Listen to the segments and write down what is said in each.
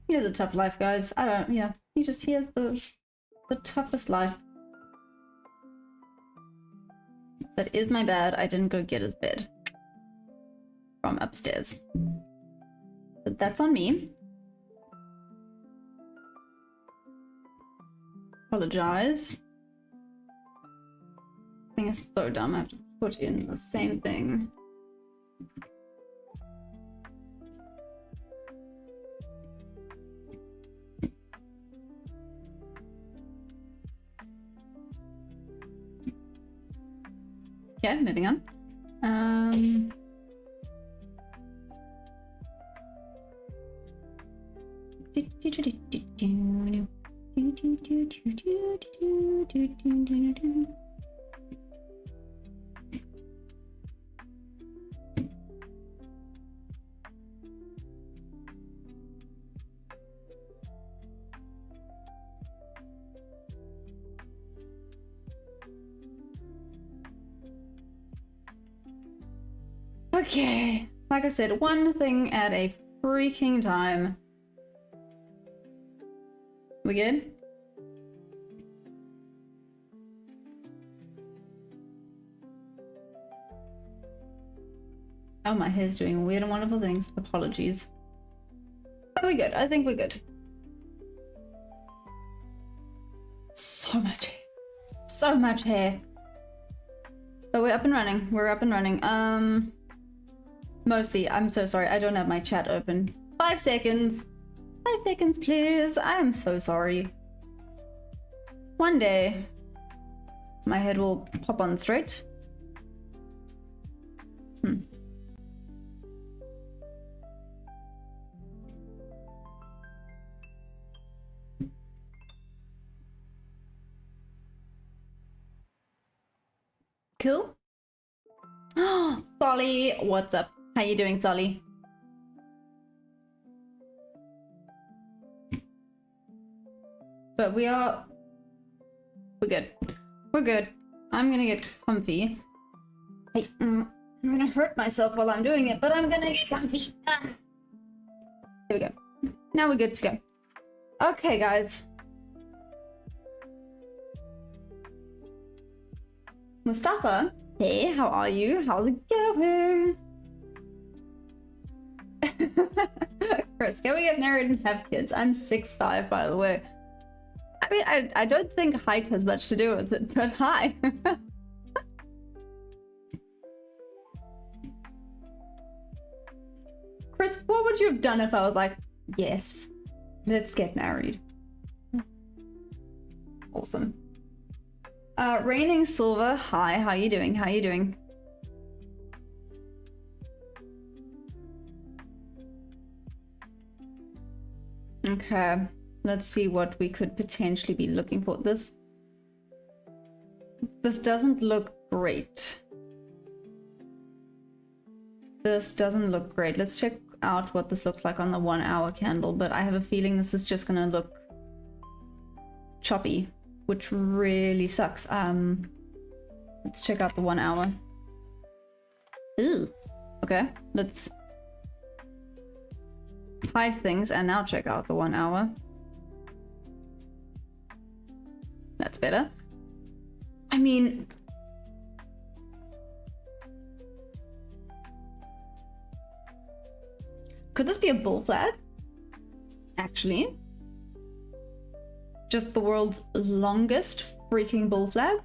He has a tough life, guys. I don't, yeah. He has the toughest life. That is my bad. I didn't go get his bed from upstairs. So that's on me. Apologize. I think it's so dumb. I have to put in the same thing. Okay, moving on. Okay, like I said, one thing at a freaking time. We good? Oh, my hair's doing weird and wonderful things. Apologies. But we're good. I think we're good. So much hair. So much hair. But we're up and running. We're up and running. Mostly, I'm so sorry. I don't have my chat open. 5 seconds. 5 seconds, please. I am so sorry. One day, my head will pop on straight. Cool. Oh, Solly, what's up? How you doing, Solly? But we're good. We're good. I'm gonna get comfy. Hey, I'm gonna hurt myself while I'm doing it, but I'm gonna get comfy. Ah. There we go. Now we're good to go. Okay, guys. Mustafa, hey, how are you? How's it going? Chris, can we get married and have kids? I'm 6'5", by the way. I mean, I don't think height has much to do with it, but hi. Chris, what would you have done if I was like, yes, let's get married? Awesome. Raining Silver, hi, how you doing? How you doing? Okay, let's see what we could potentially be looking for. This doesn't look great. This doesn't look great. Let's check out what this looks like on the 1 hour candle, but I have a feeling this is just gonna look choppy, which really sucks. Let's check out the 1 hour. Ooh. Okay, let's hide things and now check out the 1 hour. That's better. I mean, could this be a bull flag? Actually. Just the world's longest freaking bull flag?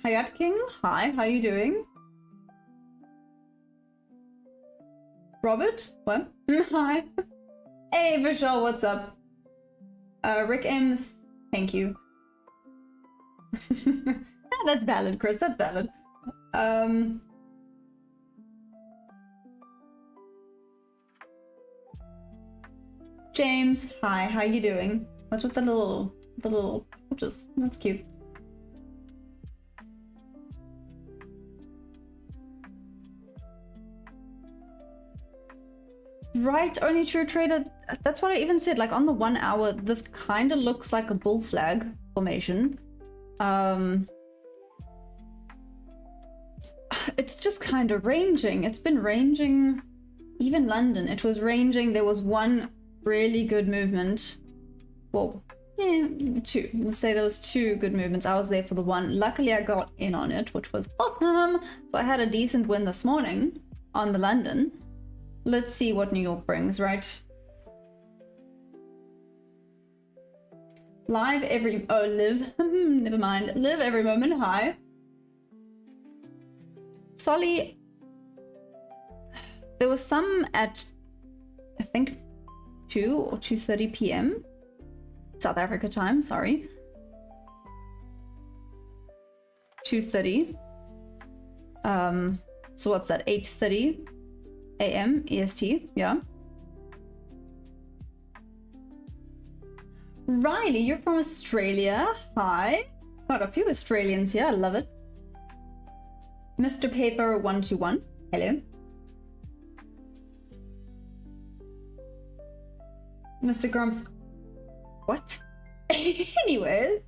Hayat King, hi, how you doing? Robert, what? Hi. Hey, Michelle, what's up? Rick M, thank you. That's valid, Chris, that's valid. James, hi, how you doing? What's with the little pictures? That's cute. Right, only true trader. That's what I even said. Like on the 1 hour, this kind of looks like a bull flag formation. it's just kind of ranging. It's been ranging. Even London, it was ranging. There was one really good movement. Well, yeah, two. Let's say there was two good movements. I was there for the one. Luckily, I got in on it, which was awesome. So I had a decent win this morning on the London. Let's see what New York brings, right? Live every... Oh, live. Never mind. Live every moment. Hi. Solly... There was some at, I think, 2 or 2:30 p.m. South Africa time, sorry. 2:30. So what's that? 8:30 a.m. EST, yeah. Riley, you're from Australia. Hi. Got a few Australians here, I love it. Mr. Paper 121. Hello. Mr. Grumps. What? Anyways.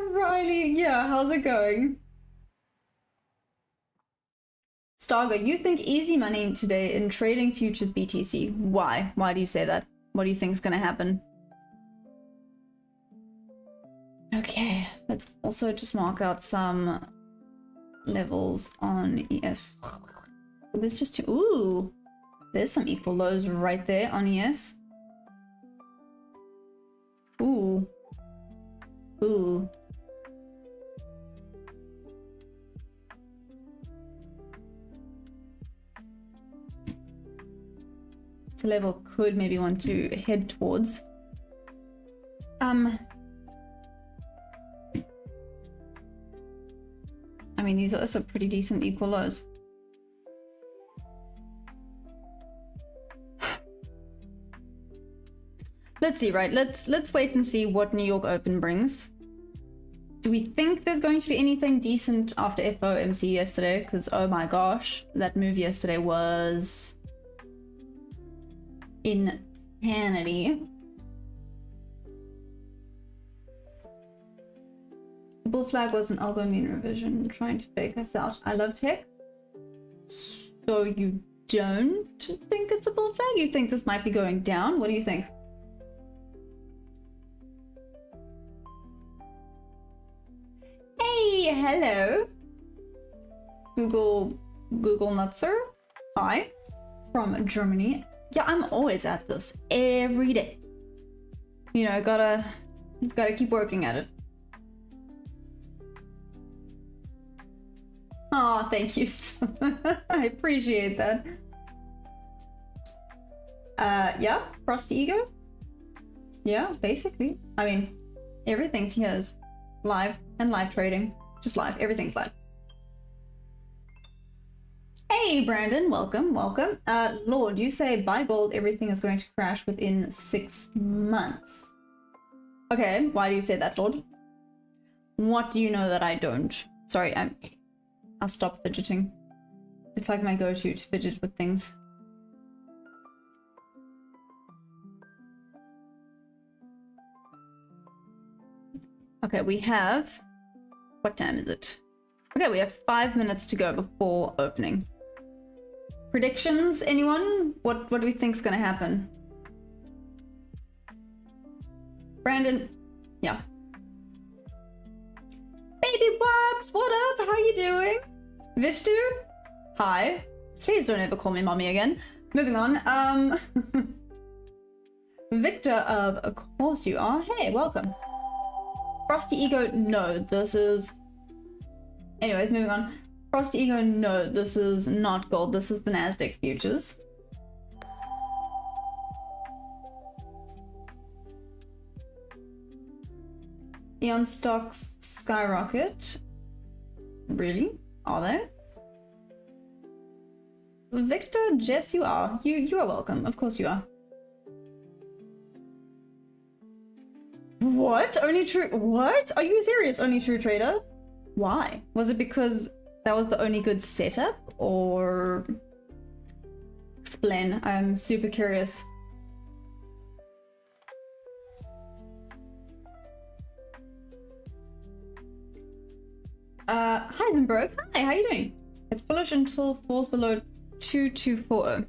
Riley, yeah, how's it going? Stargo, you think easy money today in trading futures BTC. Why? Why do you say that? What do you think is going to happen? Okay, let's also just mark out some levels on EF. There's just two. Ooh, there's some equal lows right there on ES. Ooh. Ooh. It's a level could maybe want to head towards. I mean, these are also pretty decent equal lows. Let's see, right? Let's wait and see what New York Open brings. Do we think there's going to be anything decent after FOMC yesterday? Because oh my gosh, that move yesterday was insanity. The bull flag was an algo mean revision trying to fake us out. I love tech. So you don't think it's a bull flag? You think this might be going down? What do you think? Hey, hello. Google Nutzer. Hi. From Germany. Yeah, I'm always at this every day. You know, gotta keep working at it. Oh, thank you. I appreciate that. Yeah, Frosty Ego. Yeah, basically. I mean, everything's here is live and live trading. Just live. Everything's live. Hey, Brandon. Welcome, welcome. Lord, you say buy gold, everything is going to crash within 6 months. Okay, why do you say that, Lord? What do you know that I don't? Sorry, I'll stop fidgeting. It's like my go-to to fidget with things. Okay, we have... What time is it? Okay, we have 5 minutes to go before opening. Predictions, anyone? What do we think's gonna happen? Brandon? Yeah. Baby Wobs, what up? How you doing? Vishnu? Hi. Please don't ever call me mommy again. Moving on. Victor of course you are. Hey, welcome. Frosty Ego, no, this is... Anyways, moving on. Frosty Ego, no, this is not gold. This is the Nasdaq futures. Eon stocks skyrocket. Really? Are they? Victor, Jess, you are. You are welcome. Of course you are. What? Only true... What? Are you serious? Only true trader? Why? Was it because that was the only good setup? Or... Explain. I'm super curious. Heisenberg, hi, how you doing? It's bullish until falls below 2240.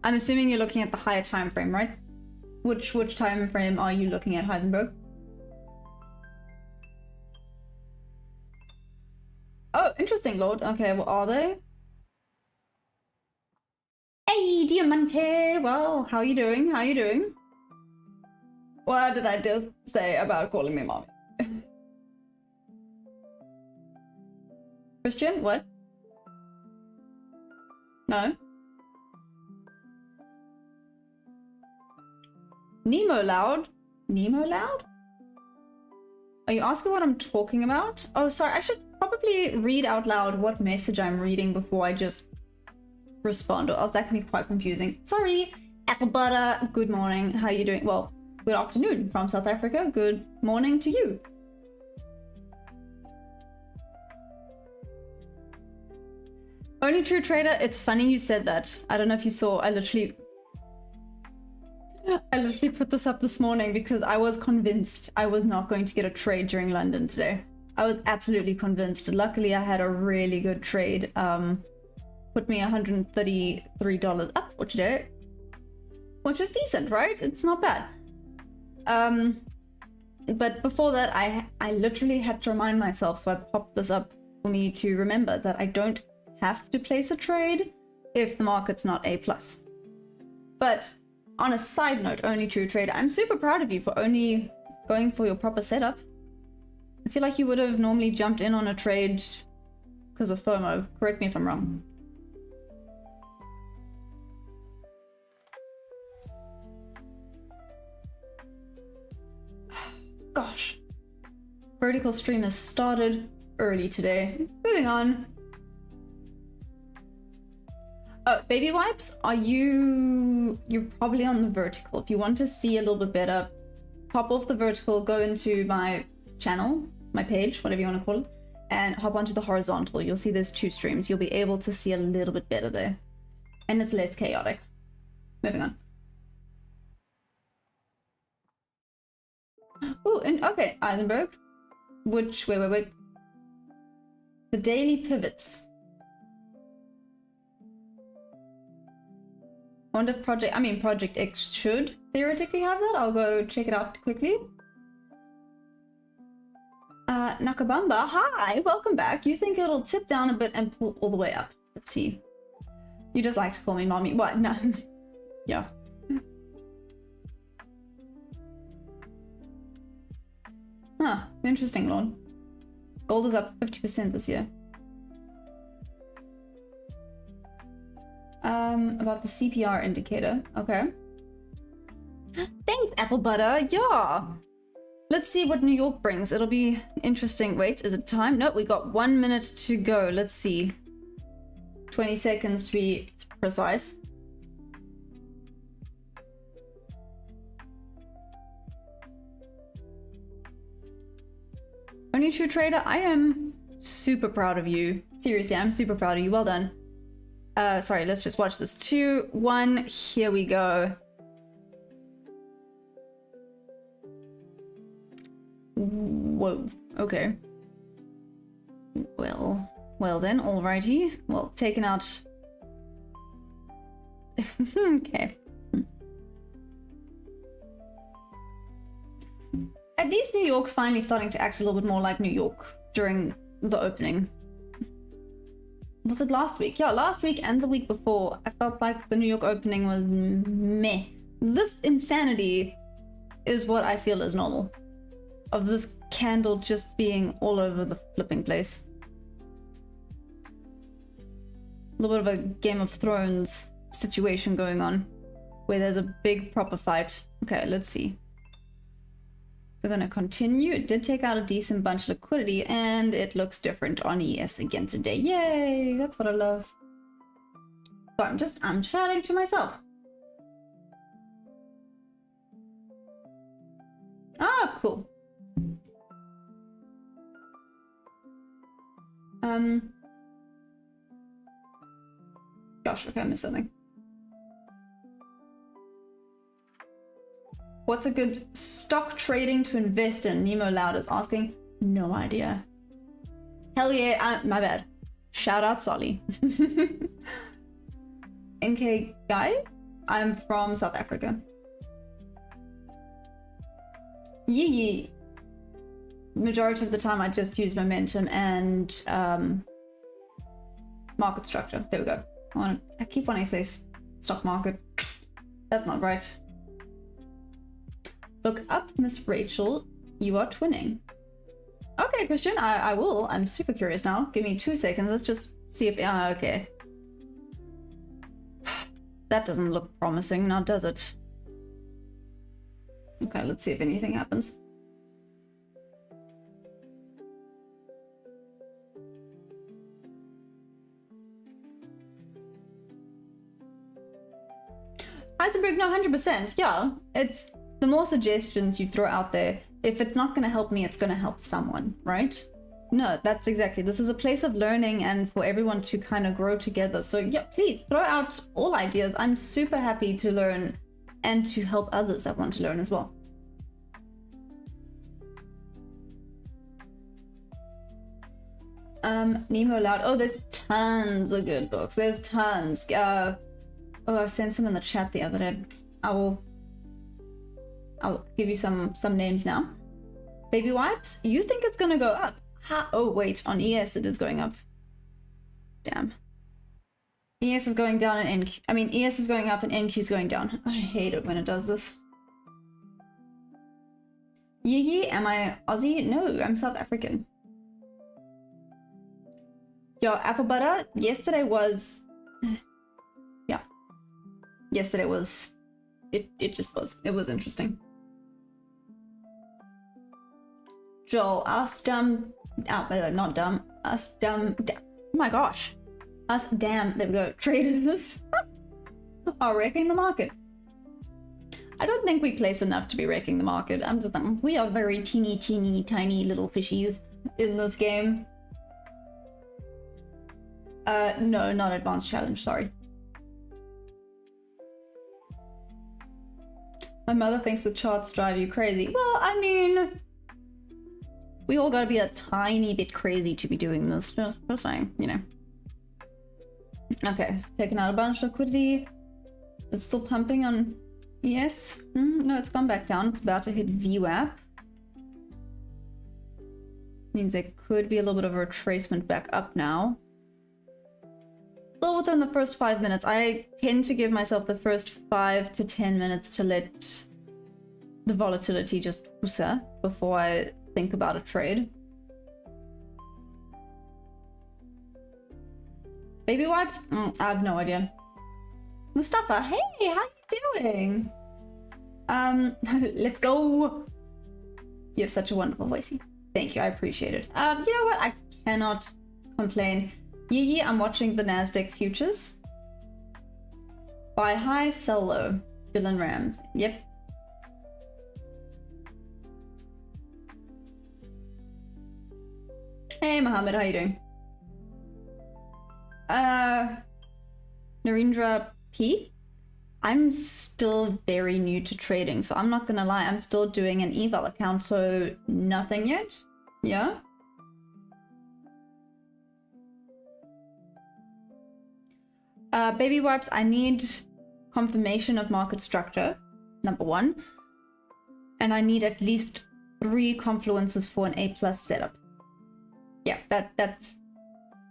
I'm assuming you're looking at the higher time frame, right? Which time frame are you looking at, Heisenberg? Oh, interesting, Lord. Okay, what are they? Hey, Diamante! Well, how you doing? How you doing? What did I just say about calling me mommy? Christian, what? No? Nemo Loud? Nemo Loud? Are you asking what I'm talking about? Oh, sorry, I should probably read out loud what message I'm reading before I just respond, or else that can be quite confusing. Sorry, apple butter, good morning, how you doing? Well, good afternoon from South Africa, good morning to you. Only true trader, it's funny you said that. I don't know if you saw, I literally put this up this morning because I was convinced I was not going to get a trade during London today. I was absolutely convinced. Luckily, I had a really good trade. Put me $133 up for today, which is decent, right? It's not bad. But before that, I literally had to remind myself, so I popped this up for me to remember that I don't have to place a trade if the market's not A+. But on a side note, only true trader, I'm super proud of you for only going for your proper setup. I feel like you would have normally jumped in on a trade because of FOMO. Correct me if I'm wrong. Gosh. Vertical stream has started early today. Moving on. Oh, baby wipes, you're probably on the vertical. If you want to see a little bit better, pop off the vertical, go into my channel, my page, whatever you want to call it, and hop onto the horizontal. You'll see there's 2 streams. You'll be able to see a little bit better there. And it's less chaotic. Moving on. Oh, and okay, Eisenberg. Wait. The daily pivots. I wonder if Project X should theoretically have that. I'll go check it out quickly. Nakabamba, hi, welcome back. You think it'll tip down a bit and pull all the way up? Let's see. You just like to call me mommy. What? No. Yeah. Huh, interesting, Lord. Gold is up 50% this year. About the CPR indicator. Okay. Thanks, apple butter. Yeah. Let's see what New York brings. It'll be interesting. Wait, is it time? No, we got 1 minute to go. Let's see. 20 seconds to be precise. Only true trader, I am super proud of you. Seriously, I'm super proud of you. Well done. Sorry, let's just watch this. 2, 1, here we go. Whoa, okay. Well then, alrighty. Well, taken out. Okay. At least New York's finally starting to act a little bit more like New York during the opening. Was it last week? Yeah, last week and the week before. I felt like the New York opening was meh. This insanity is what I feel is normal. Of this candle just being all over the flipping place. A little bit of a Game of Thrones situation going on, where there's a big proper fight. Okay, let's see. They're gonna continue. It did take out a decent bunch of liquidity, and it looks different on ES again today. Yay! That's what I love. So I'm chatting to myself. Ah, cool. Gosh, okay, I missed something. What's a good stock trading to invest in? Nemo Loud is asking. No idea. Hell yeah, my bad. Shout out Solly. NK Guy? I'm from South Africa. Yee. Majority of the time I just use momentum and market structure. There we go. I keep wanting to say stock market. That's not right. Look up, Miss Rachel. You are twinning. Okay, Christian, I will. I'm super curious now. Give me 2 seconds. Let's just see if... okay. That doesn't look promising, now does it? Okay, let's see if anything happens. Heisenberg, no, 100%. Yeah, it's the more suggestions you throw out there, if it's not going to help me, it's going to help someone, right? No, that's exactly. This is a place of learning and for everyone to kind of grow together. So yeah, please throw out all ideas. I'm super happy to learn and to help others that want to learn as well. Nemo Loud. Oh, there's tons of good books. There's tons. Oh, I sent some in the chat the other day. I'll give you some names now. Baby Wipes, you think it's gonna go up? Oh wait, on ES it is going up. Damn. ES is going down and NQ. I mean, ES is going up and NQ is going down. I hate it when it does this. Yee, am I Aussie? No, I'm South African. Yo, apple butter. Yesterday was. Yeah. Yesterday was. It just was. It was interesting. Joel, us dumb. Oh, not dumb. Us dumb. Oh my gosh. Us damn. There we go. Traders are wrecking the market. I don't think we place enough to be wrecking the market. I'm just thinking we are very teeny, tiny little fishies in this game. No, not advanced challenge. Sorry. My mother thinks the charts drive you crazy. Well, I mean, we all gotta be a tiny bit crazy to be doing this. Just saying, you know. Okay, taking out a bunch of liquidity. It's still pumping on ES. No, it's gone back down. It's about to hit VWAP. Means there could be a little bit of a retracement back up now. Still within the first 5 minutes. I tend to give myself the first 5 to 10 minutes to let the volatility just pusa before I think about a trade. Baby Wipes? I have no idea. Mustafa, hey, how you doing? Let's go. You have such a wonderful voice. Thank you, I appreciate it. You know what? I cannot complain. Yee, I'm watching the Nasdaq futures. Buy high, sell low. Dylan Rams. Yep. Hey, Mohammed, how you doing? Narendra P? I'm still very new to trading, so I'm not gonna lie. I'm still doing an eval account, so nothing yet. Yeah? Baby Wipes, I need confirmation of market structure, number 1. And I need at least 3 confluences for an A+ setup. Yeah, that's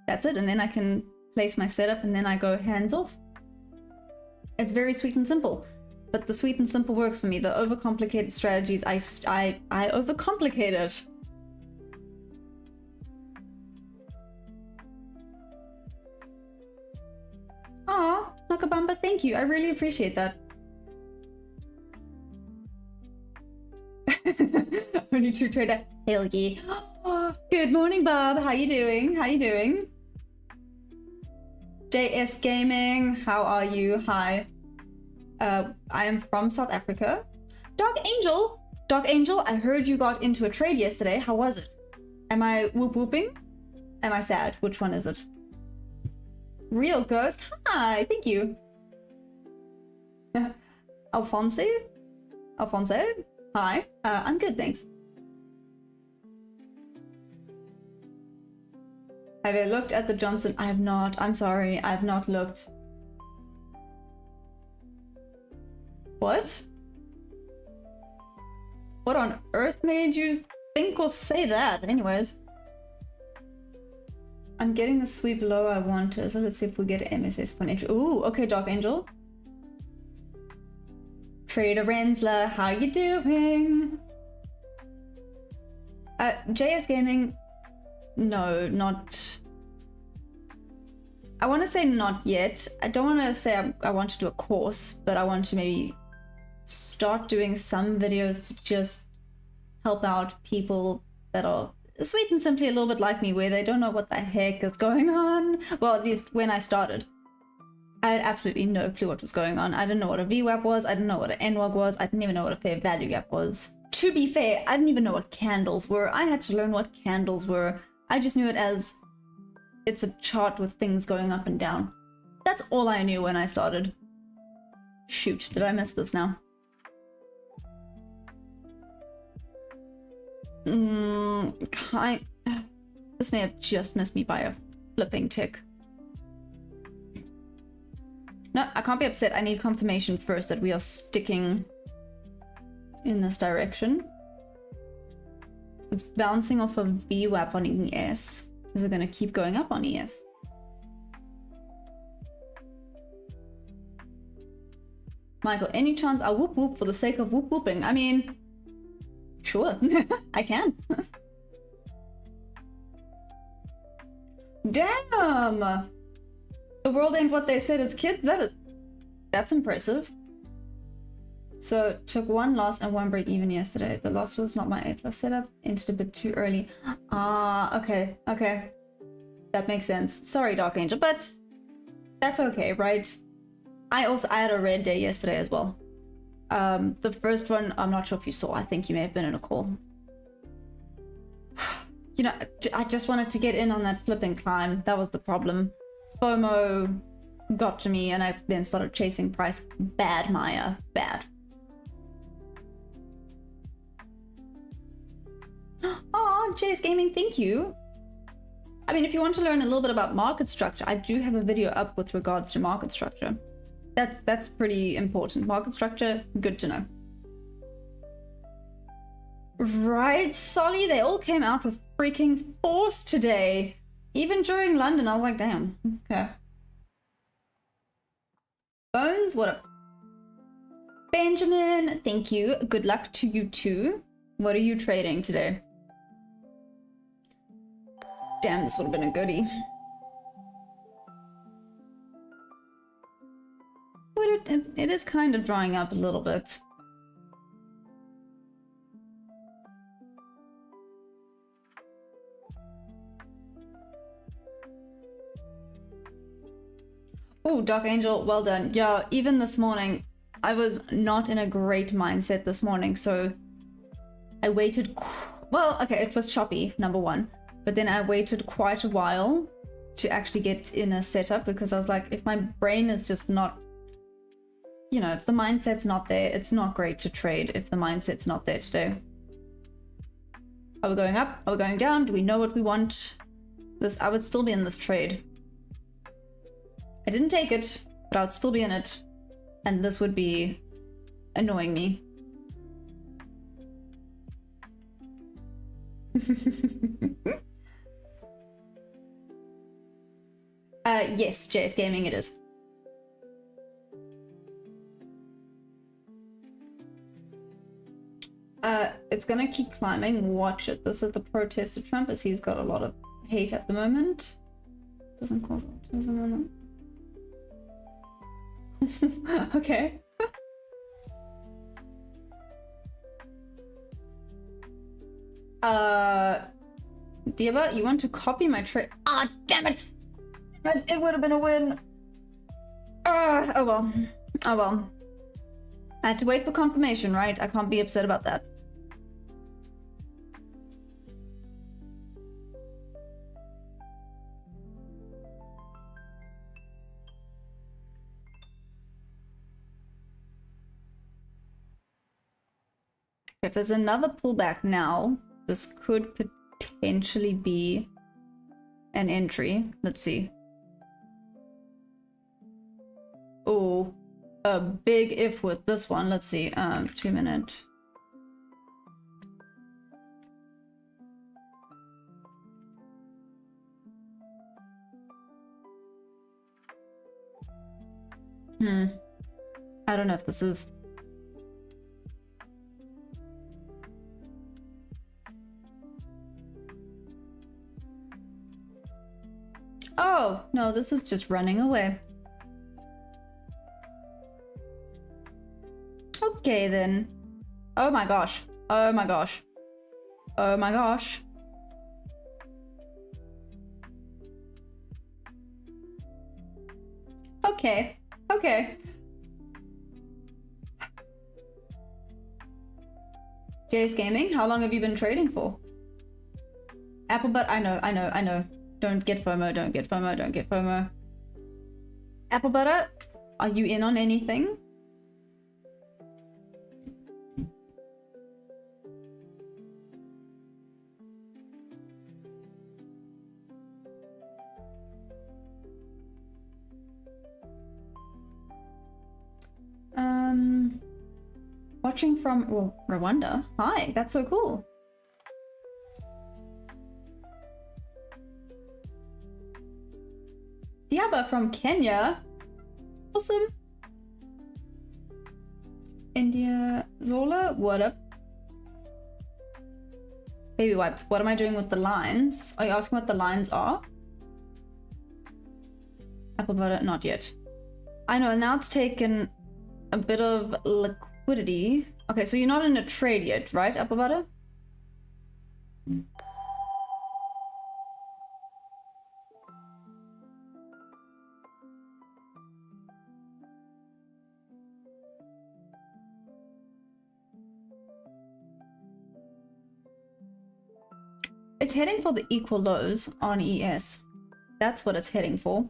it. And then I can place my setup and then I go hands off. It's very sweet and simple. But the sweet and simple works for me. The overcomplicated strategies, I overcomplicate it. Aw, Nakabamba, thank you. I really appreciate that. Only true trader. Hell yeah. Good morning, Bob. How you doing? How you doing? JS Gaming, how are you? Hi. I am from South Africa. Dark Angel. Dark Angel, I heard you got into a trade yesterday. How was it? Am I whooping? Am I sad? Which one is it? Real Ghost. Hi, thank you. Alfonso? Alfonso, hi. I'm good, thanks. Have you looked at the Johnson? I have not. I'm sorry. I have not looked. What? What on earth made you think or say that? Anyways. I'm getting the sweep low I want to, so let's see if we get MSS for an entry. Ooh, okay, Dark Angel. Trader Rensler, how you doing? JS Gaming, no, not... I want to say not yet. I don't want to say I want to do a course, but I want to maybe start doing some videos to just help out people that are sweet and simply a little bit like me, where they don't know what the heck is going on. Well, at least when I started, I had absolutely no clue what was going on. I didn't know what a VWAP was. I didn't know what an NWAG was. I didn't even know what a fair value gap was. To be fair, I didn't even know what candles were. I had to learn what candles were. I just knew it as it's a chart with things going up and down. That's all I knew when I started. Shoot, did I miss this now? This may have just missed me by a flipping tick. No, I can't be upset. I need confirmation first that we are sticking in this direction. It's bouncing off a VWAP on ES. Is it going to keep going up on ES? Michael, any chance I'll whoop whoop for the sake of whoop whooping? I mean, sure, I can. Damn! The world ain't what they said as kids. That's impressive. So took one loss and one break even yesterday. The loss was not my A+ setup. Entered a bit too early. Ah, okay, okay. That makes sense. Sorry, Dark Angel, but that's okay, right? I had a red day yesterday as well. The first one, I'm not sure if you saw. I think you may have been in a call. You know, I just wanted to get in on that flipping climb. That was the problem. FOMO got to me and I then started chasing price. Bad, Maya. Bad. Aw, JS Gaming, thank you. I mean, if you want to learn a little bit about market structure, I do have a video up with regards to market structure. That's pretty important. Market structure, good to know. Right, Solly, they all came out with freaking force today. Even during London, I was like, damn, okay. Bones, what up? Benjamin, thank you. Good luck to you too. What are you trading today? Damn, this would have been a goodie. It is kind of drying up a little bit. Oh, Dark Angel, well done. Yeah, even this morning, I was not in a great mindset this morning, so I waited. Well, okay, it was choppy, number one, but then I waited quite a while to actually get in a setup because I was like, if my brain is just not, you know, if the mindset's not there, it's not great to trade if the mindset's not there today. Are we going up? Are we going down? Do we know what we want? I would still be in this trade. I didn't take it, but I would still be in it. And this would be annoying me. Yes, JS Gaming it is. It's gonna keep climbing. Watch it. This is the protest of Trump, as he's got a lot of hate at the moment. Doesn't cause autism. Okay. Diva, you want to copy my trade? Ah, damn it! It would have been a win. Oh well. Oh well. I had to wait for confirmation, right? I can't be upset about that. If there's another pullback now, this could potentially be an entry. Let's see. Oh, a big if with this one. Let's see. 2 minute. I don't know if this is. Oh, no, this is just running away. Okay, then. Oh my gosh. Oh my gosh. Oh my gosh. Okay. Okay. JS Gaming, how long have you been trading for? Applebut, I know. Don't get FOMO, don't get FOMO, don't get FOMO. Apple butter, are you in on anything? Watching from Rwanda. Hi, that's so cool. Diaba from Kenya. Awesome. India Zola, what up? Baby wipes, what am I doing with the lines? Are you asking what the lines are? Apple butter, not yet. I know, now it's taken a bit of liquidity. Okay, so you're not in a trade yet, right, apple butter? It's heading for the equal lows on ES. That's what it's heading for.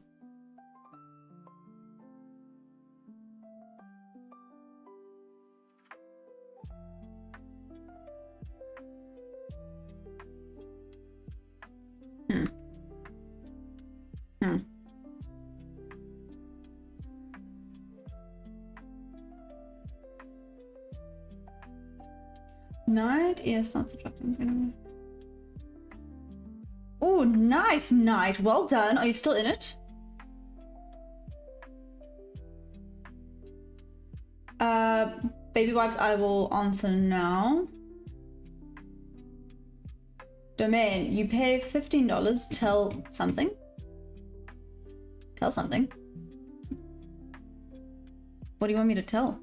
Night? Yes, not subtracting. Oh, nice night. Well done. Are you still in it? Baby wipes, I will answer now. Domain, you pay $15, tell something. Tell something. What do you want me to tell?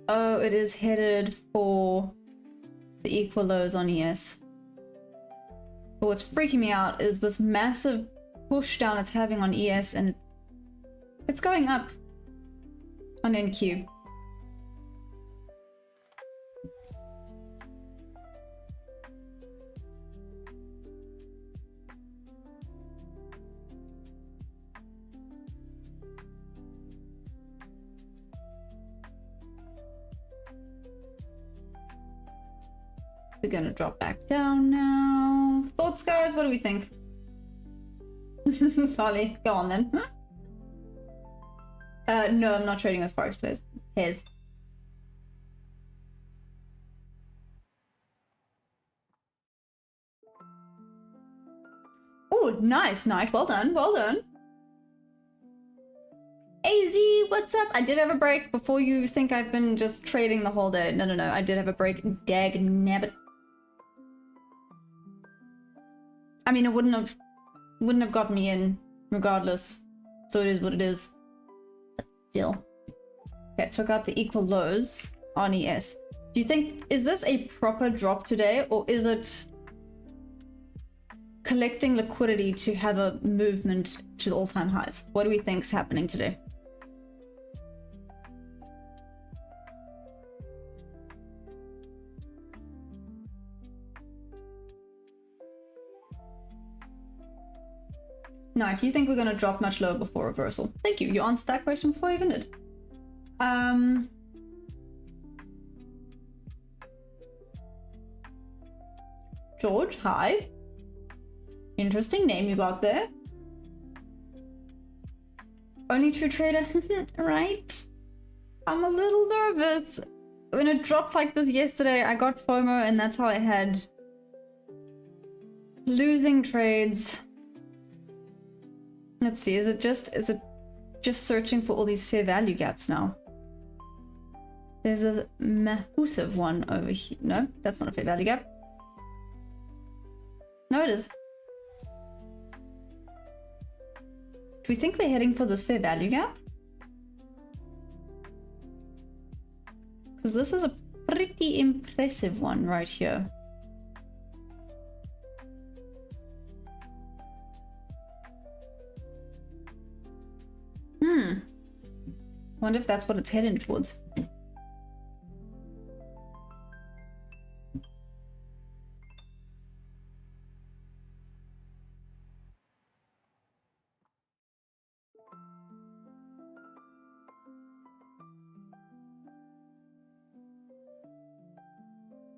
Oh, it is headed for the equal lows on ES. But what's freaking me out is this massive push down it's having on ES, and it's going up on NQ. We're gonna drop back down now. Thoughts, guys? What do we think? Solly, go on then. No, I'm not trading with Forex players. His. Oh, nice night. Well done. Well done. AZ, what's up? I did have a break before you think I've been just trading the whole day. No. I did have a break. Dag nabbit. I mean, it wouldn't have got me in regardless. So it is what it is. But still. Okay, took out the equal lows on ES. Do you think, is this a proper drop today, or is it collecting liquidity to have a movement to the all-time highs? What do we think's happening today? No, do you think we're gonna drop much lower before reversal? Thank you. You answered that question before I even did. George, hi. Interesting name you got there. Only true trader, right? I'm a little nervous. When it dropped like this yesterday, I got FOMO and that's how I had losing trades. Let's see, is it just searching for all these fair value gaps now? There's a massive one over here. No, that's not a fair value gap. No, it is. Do we think we're heading for this fair value gap? Because this is a pretty impressive one right here. Wonder if that's what it's heading towards.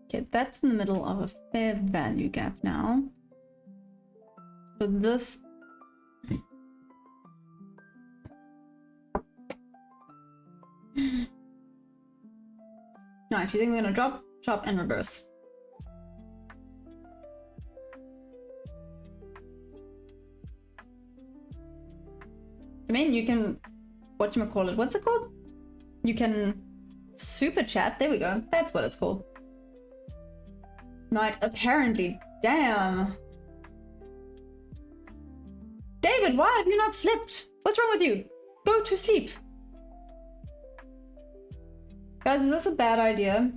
Okay, that's in the middle of a fair value gap now. So this... No, I actually think we're gonna drop, chop, and reverse. I mean, you can... whatchamacallit, what's it called? You can super chat, there we go, that's what it's called. Night, apparently. Damn. David, why have you not slept? What's wrong with you? Go to sleep. Guys, is this a bad idea?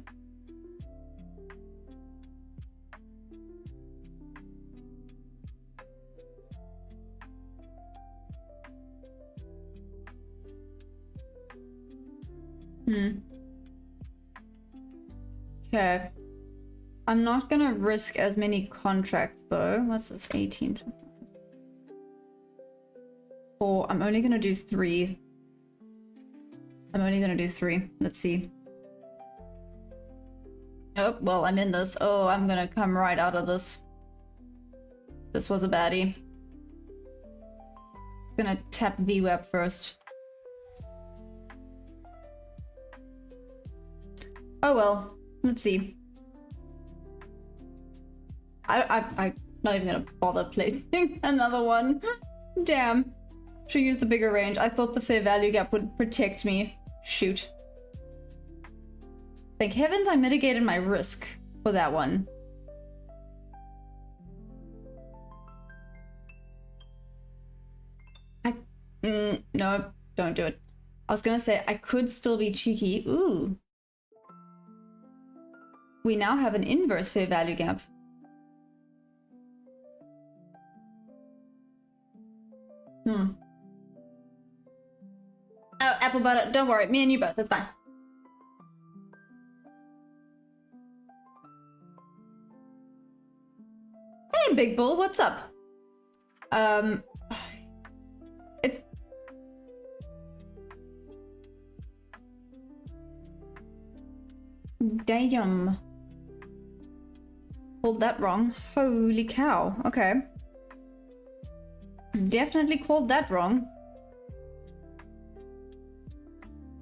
Okay. I'm not gonna risk as many contracts though. What's this? 18th. Or I'm only gonna do 3. Let's see. Oh, well, I'm in this. Oh, I'm gonna come right out of this. This was a baddie. Gonna tap VWAP first. Oh well, let's see. I'm not even gonna bother placing another one. Damn. Should use the bigger range. I thought the fair value gap would protect me. Shoot. Thank heavens I mitigated my risk for that one. No, don't do it. I was gonna say I could still be cheeky. Ooh. We now have an inverse fair value gap. Oh, apple butter. Don't worry. Me and you both. That's fine. Hey, Big Bull. What's up? It's... Damn. Called that wrong. Holy cow. Okay. Definitely called that wrong.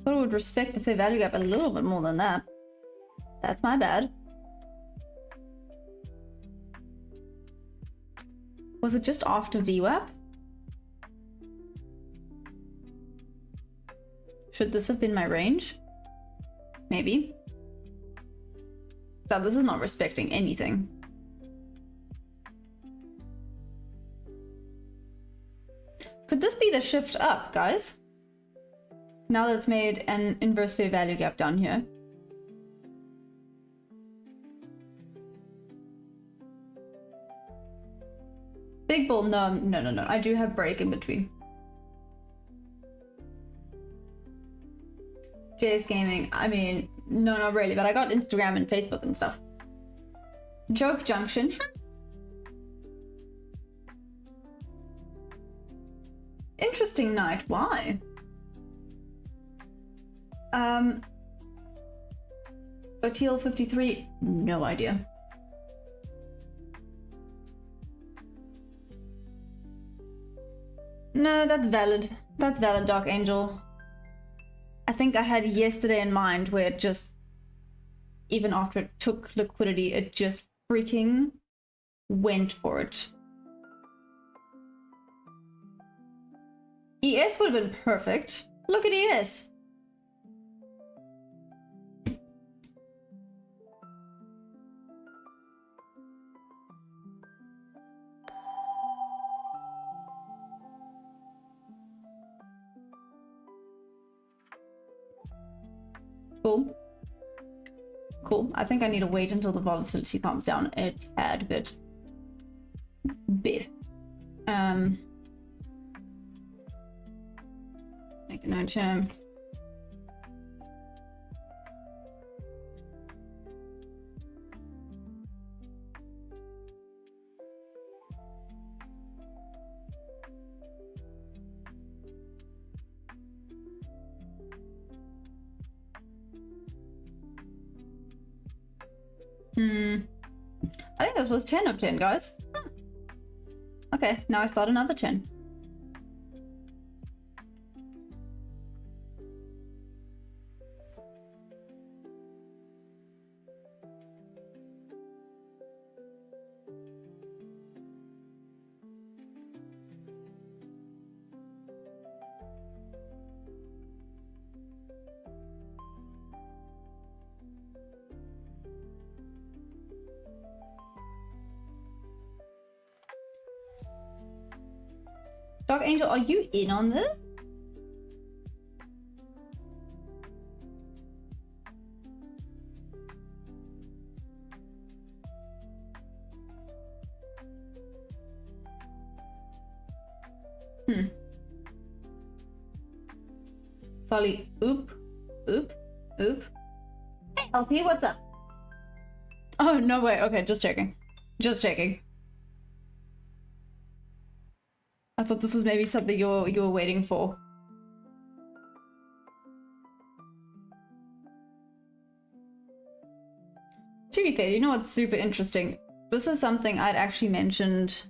Thought I would respect the fair value gap a little bit more than that. That's my bad. Was it just after VWAP? Should this have been my range? Maybe. But this is not respecting anything. Could this be the shift up, guys? Now that it's made an inverse fair value gap down here. Big Bull, no. I do have break in between. JS Gaming, I mean, no, not really, but I got Instagram and Facebook and stuff. Joke Junction. Interesting night. Why? OTL 53, no idea. No, that's valid. That's valid, Dark Angel. I think I had yesterday in mind where it just, even after it took liquidity, it just freaking went for it. ES would have been perfect. Look at ES. Cool. Cool. I think I need to wait until the volatility calms down a tad bit. Make a note here. I think this was 10 of 10, guys. Huh. Okay, now I start another 10. Dark Angel, are you in on this? Solly, oop. Hey, LP, what's up? Oh, no way. Okay, just checking. Just checking. I thought this was maybe something you were waiting for. To be fair, you know what's super interesting? This is something I'd actually mentioned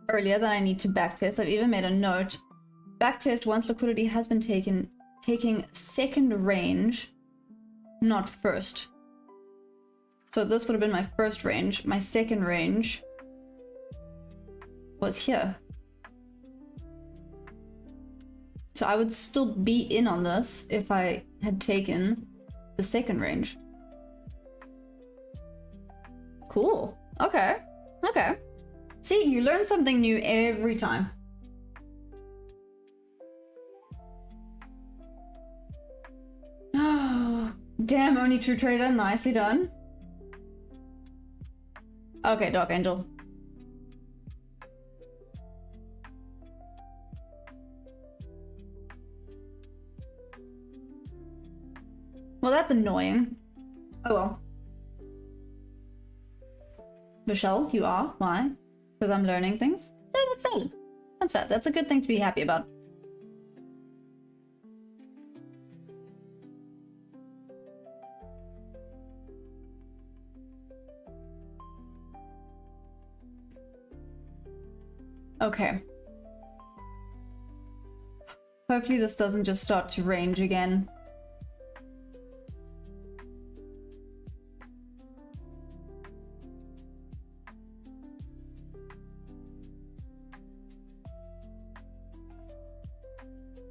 earlier that I need to backtest. I've even made a note. Backtest once liquidity has been taking second range, not first. So this would have been my first range. My second range was here. So I would still be in on this if I had taken the second range. Cool. Okay. Okay. See, you learn something new every time. Damn, only true trader. Nicely done. Okay, Dark Angel. Well, that's annoying. Oh well. Michelle, you are? Why? Because I'm learning things? No, that's valid. That's valid. That's a good thing to be happy about. Okay. Hopefully this doesn't just start to range again.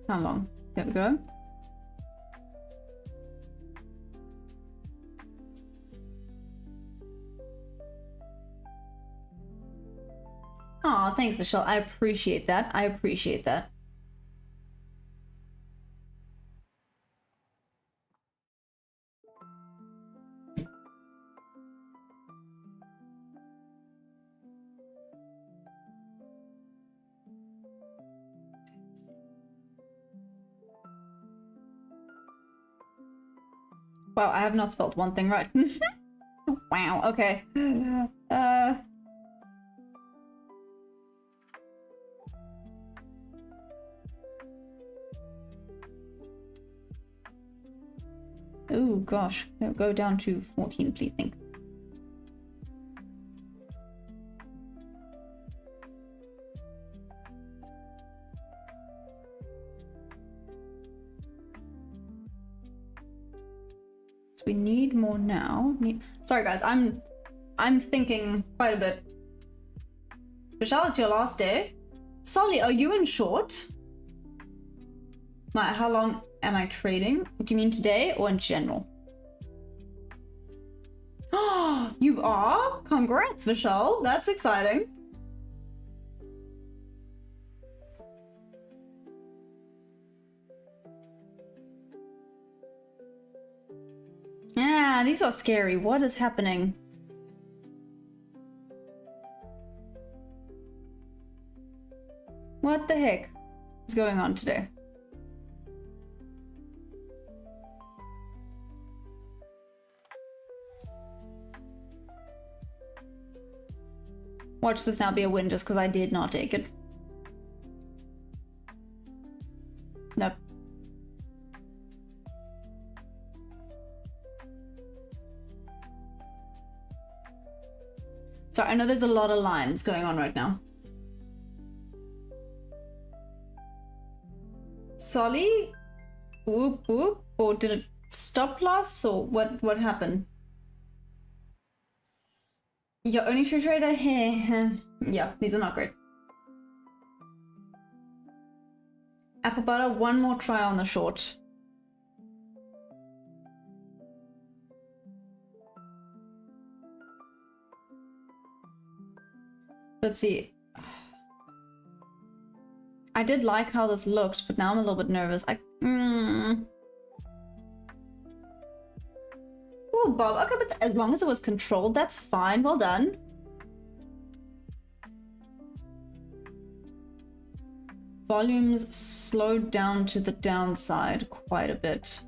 How long? There we go. Aw, thanks, Michelle. I appreciate that. I appreciate that. Wow, I have not spelled one thing right. Wow, okay. Oh gosh, go down to 14, please. Thanks. So we need more now. Sorry guys, I'm thinking quite a bit. Michelle, it's your last day. Solly, are you in short? How long am I trading? Do you mean today or in general? Oh, you are? Congrats, Michelle. That's exciting. Yeah, these are scary. What is happening? What the heck is going on today? Watch this now be a win just because I did not take it. Nope. Sorry, I know there's a lot of lines going on right now. Solly? Whoop whoop? Or did it stop loss? Or what happened? Your only true trader here. Yeah, these are not great. Apple butter, one more try on the short. Let's see. I did like how this looked, but now I'm a little bit nervous. Oh, Bob. Okay, but as long as it was controlled, that's fine. Well done. Volumes slowed down to the downside quite a bit.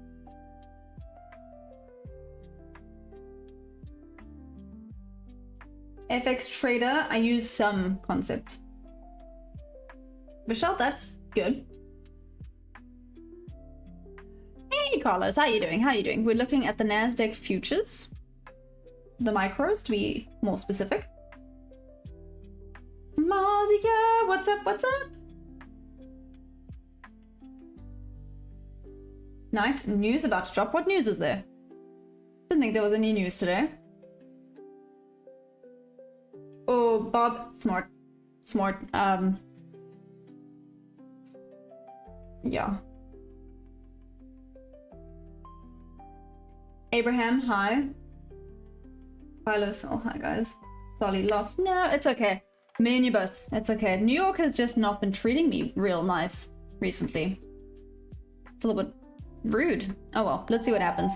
FX Trader, I use some concepts. Michelle, that's good. Hey Carlos, how you doing? How you doing? We're looking at the Nasdaq futures, the micros to be more specific. Marzia, what's up? What's up? Night news about to drop. What news is there? Didn't think there was any news today. Oh, Bob, smart. Yeah. Abraham, hi. Philo, hi guys. Solly lost. No, it's okay. Me and you both. It's okay. New York has just not been treating me real nice recently. It's a little bit rude. Oh well, let's see what happens.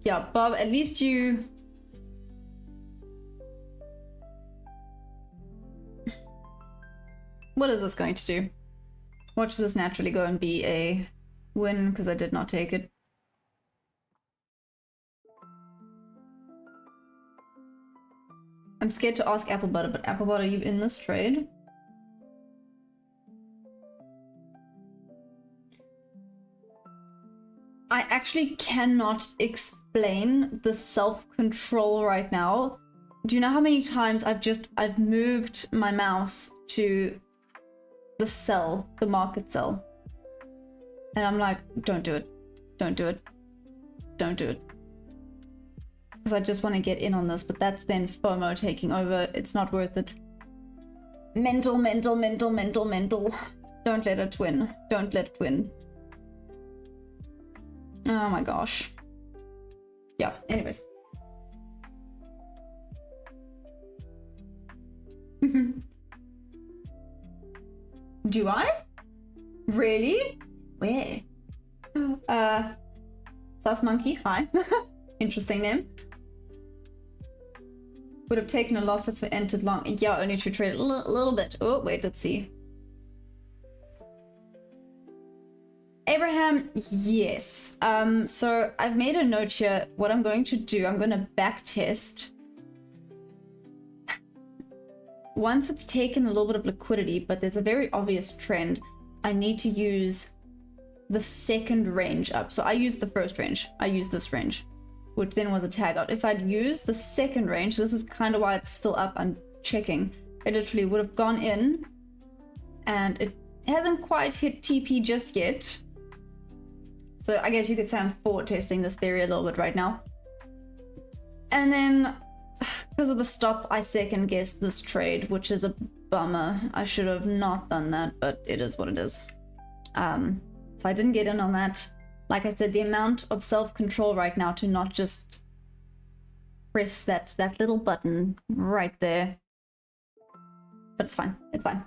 Yeah, Bob, at least you... What is this going to do? Watch this naturally go and be a win, because I did not take it. I'm scared to ask Apple Butter, but Apple Butter, are you in this trade? I actually cannot explain the self-control right now. Do you know how many times I've moved my mouse to the cell, the market cell? And I'm like, don't do it. Don't do it. Don't do it. Because I just want to get in on this, but that's then FOMO taking over. It's not worth it. Mental. Don't let it win. Don't let it win. Oh my gosh. Yeah, anyways. Do I? Really? Where? Sus Monkey, hi. Interesting name. Would have taken a loss if it entered long. Yeah, only to trade a little bit. Oh, wait, let's see. Abraham, yes. So I've made a note here. What I'm going to do, I'm going to back test. once it's taken a little bit of liquidity, but there's a very obvious trend, I need to use the second range up. So I used the first range. I used this range, which then was a tag out. If I'd used the second range, this is kind of why it's still up. I'm checking. It literally would have gone in, and it hasn't quite hit TP just yet. So I guess you could say I'm forward testing this theory a little bit right now. And then because of the stop, I second guessed this trade, which is a bummer. I should have not done that, but it is what it is. So I didn't get in on that. Like I said, the amount of self-control right now to not just press that little button right there. But it's fine. It's fine.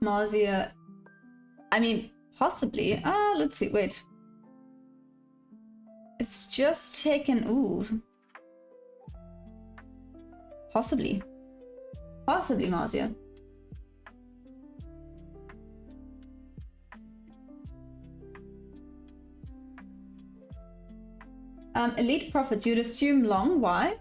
Marsia, I mean, possibly. Let's see, wait. It's just taken, ooh. Possibly. Possibly, Marsia. Elite profits, you'd assume long, why?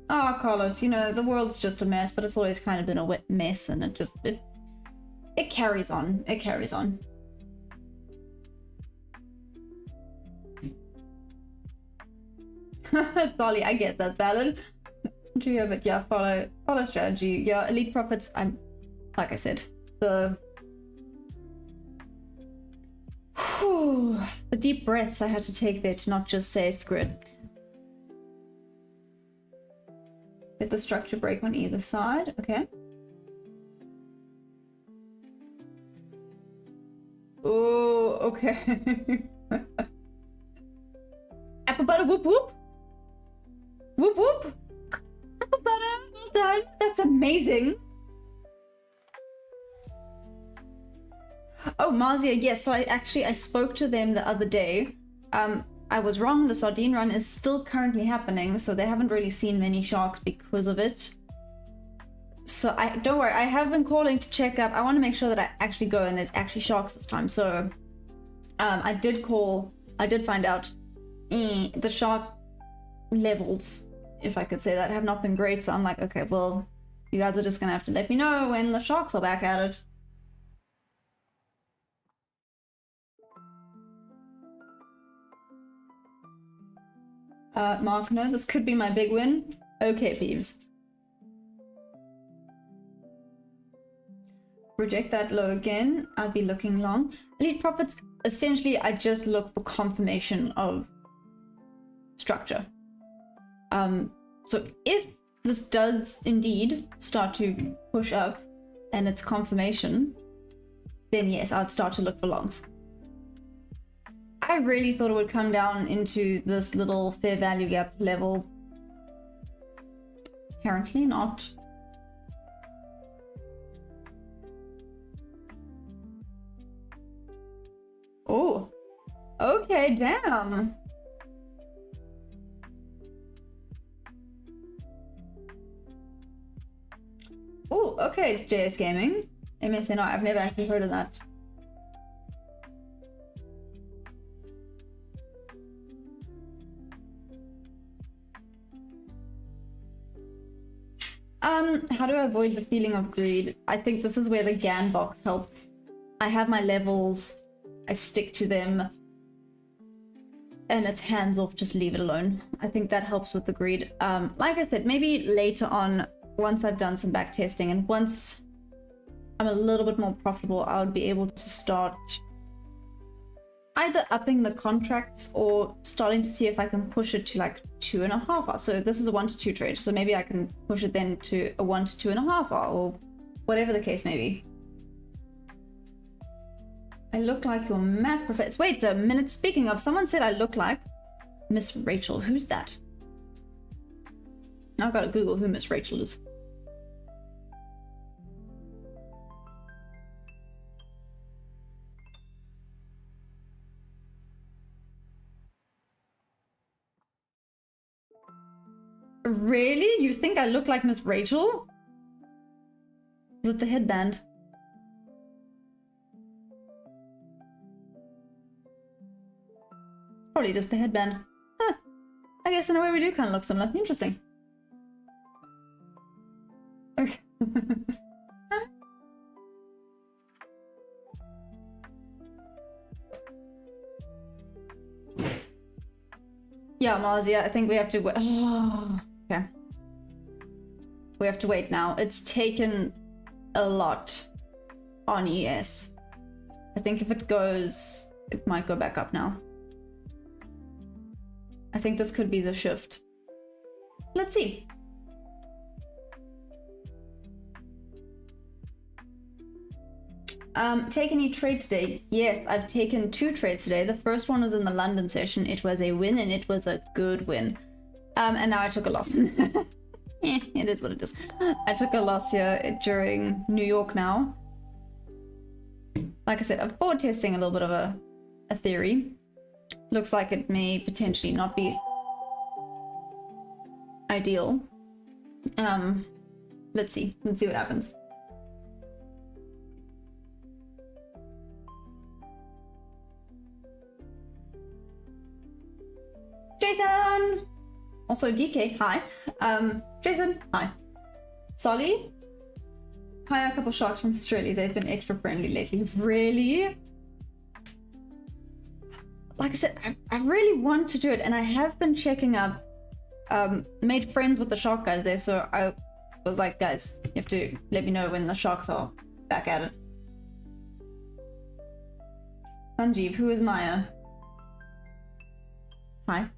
Oh, Carlos, you know, the world's just a mess, but it's always kind of been a wet mess, and it carries on. It carries on. Solly, I guess that's valid. True, but yeah, follow strategy. Yeah, elite profits, I'm, like I said, the deep breaths I had to take there to not just say screw it. Get the structure break on either side, okay. Oh, okay. Apple butter, whoop whoop. Whoop whoop. Apple butter, well done. That's amazing. Oh, Marsia, yes. So I spoke to them the other day. I was wrong. The sardine run is still currently happening, so they haven't really seen many sharks because of it. So don't worry. I have been calling to check up. I want to make sure that I actually go and there's actually sharks this time. So I did call. I did find out the shark levels, if I could say that, have not been great. So I'm like, okay, well, you guys are just gonna have to let me know when the sharks are back at it. Mark, no, this could be my big win. Okay, Peeves. Reject that low again. I'll be looking long. Elite profits, essentially, I just look for confirmation of structure. So if this does indeed start to push up and it's confirmation, then yes, I'd start to look for longs. I really thought it would come down into this little fair value gap level. Apparently not. Oh, okay, damn. Oh, okay, JS Gaming. MSNR, I've never actually heard of that. How do I avoid the feeling of greed? I think this is where the GAN box helps. I have my levels, I stick to them, and it's hands off, just leave it alone. I think that helps with the greed. Like I said, maybe later on, once I've done some back testing and once I'm a little bit more profitable, I would be able to start either upping the contracts or starting to see if I can push it to like 2.5 hours. So this is a 1 to 2 trade. So maybe I can push it then to a 1 to 2.5 hour or whatever the case may be. I look like your math professor. Wait a minute. Speaking of, someone said I look like Miss Rachel. Who's that? Now I've got to Google who Miss Rachel is. Really? You think I look like Miss Rachel? Is it the headband? Probably just the headband. Huh. I guess in a way we do kind of look similar. Interesting. Okay. Yeah, Marzia, I think we have to wait. Oh, okay. We have to wait now. It's taken a lot on ES. I think if it goes, it might go back up now. I think this could be the shift. Let's see. Take any trade today? Yes, I've taken 2 trades today. The first one was in the London session. It was a win, and it was a good win. And now I took a loss. It is what it is. I took a loss here during New York now. Like I said, I'm forward testing a little bit of a theory. Looks like it may potentially not be ideal. Let's see. Let's see what happens. Jason! Also DK, hi. Jason, hi. Solly? Hi, a couple sharks from Australia. They've been extra friendly lately. Really? Like I said, I really want to do it, and I have been checking up, made friends with the shark guys there, so I was like, guys, you have to let me know when the sharks are back at it. Sanjeev, who is Maya? Hi.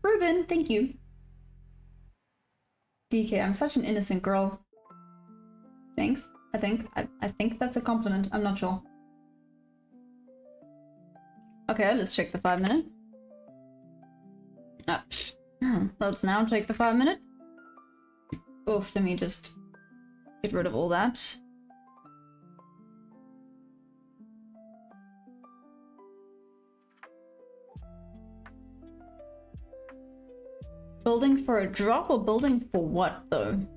Ruben, thank you. DK, I'm such an innocent girl. Thanks, I think. I think that's a compliment, I'm not sure. Okay, let's check the 5-minute. Let's now check the 5-minute. Oof, let me just get rid of all that. Building for a drop or building for what, though? Do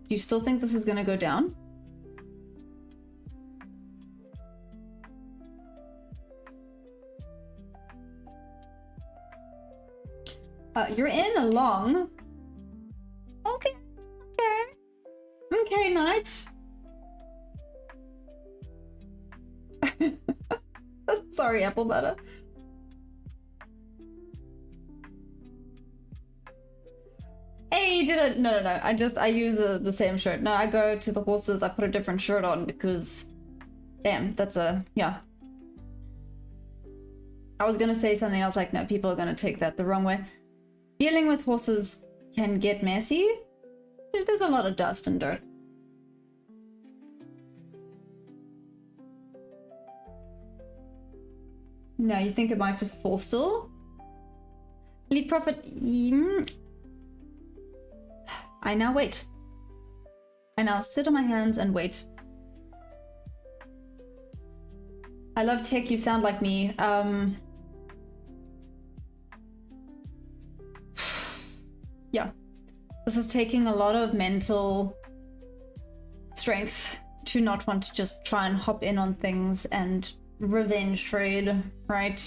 you still think this is gonna go down? You're in a long. Okay. Okay, Knight. Sorry, apple butter. Hey, did it? No. I use the same shirt. No, I go to the horses. I put a different shirt on because, damn, that's a yeah. I was gonna say something else like, no, people are gonna take that the wrong way. Dealing with horses can get messy. There's a lot of dust and dirt. No, you think it might just fall still? Lead profit. I now wait. I now sit on my hands and wait. I love tech, you sound like me. Yeah. This is taking a lot of mental strength to not want to just try and hop in on things and revenge trade, right?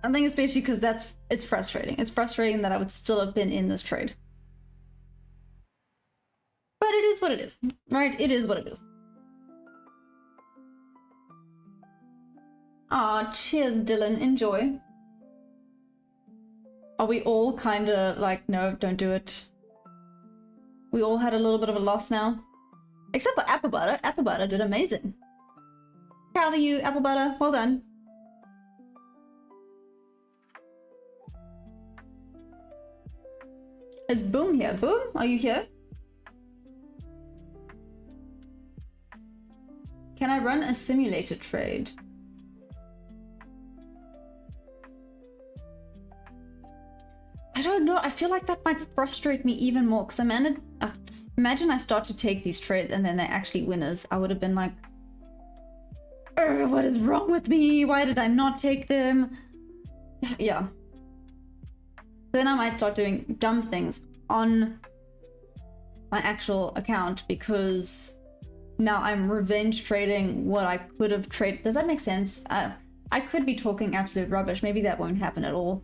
I think especially because it's frustrating. It's frustrating that I would still have been in this trade. But it is what it is, right? It is what it is. Aw, cheers, Dylan. Enjoy. Are we all kind of like, no, don't do it? We all had a little bit of a loss now. Except for Apple Butter. Apple Butter did amazing. Proud of you, Apple Butter. Well done. Is Boom here? Boom, are you here? Can I run a simulated trade? I don't know. I feel like that might frustrate me even more because imagine I start to take these trades and then they're actually winners. I would have been like, what is wrong with me? Why did I not take them? Yeah. Then I might start doing dumb things on my actual account because now I'm revenge trading what I could have traded. Does that make sense? I could be talking absolute rubbish. Maybe that won't happen at all.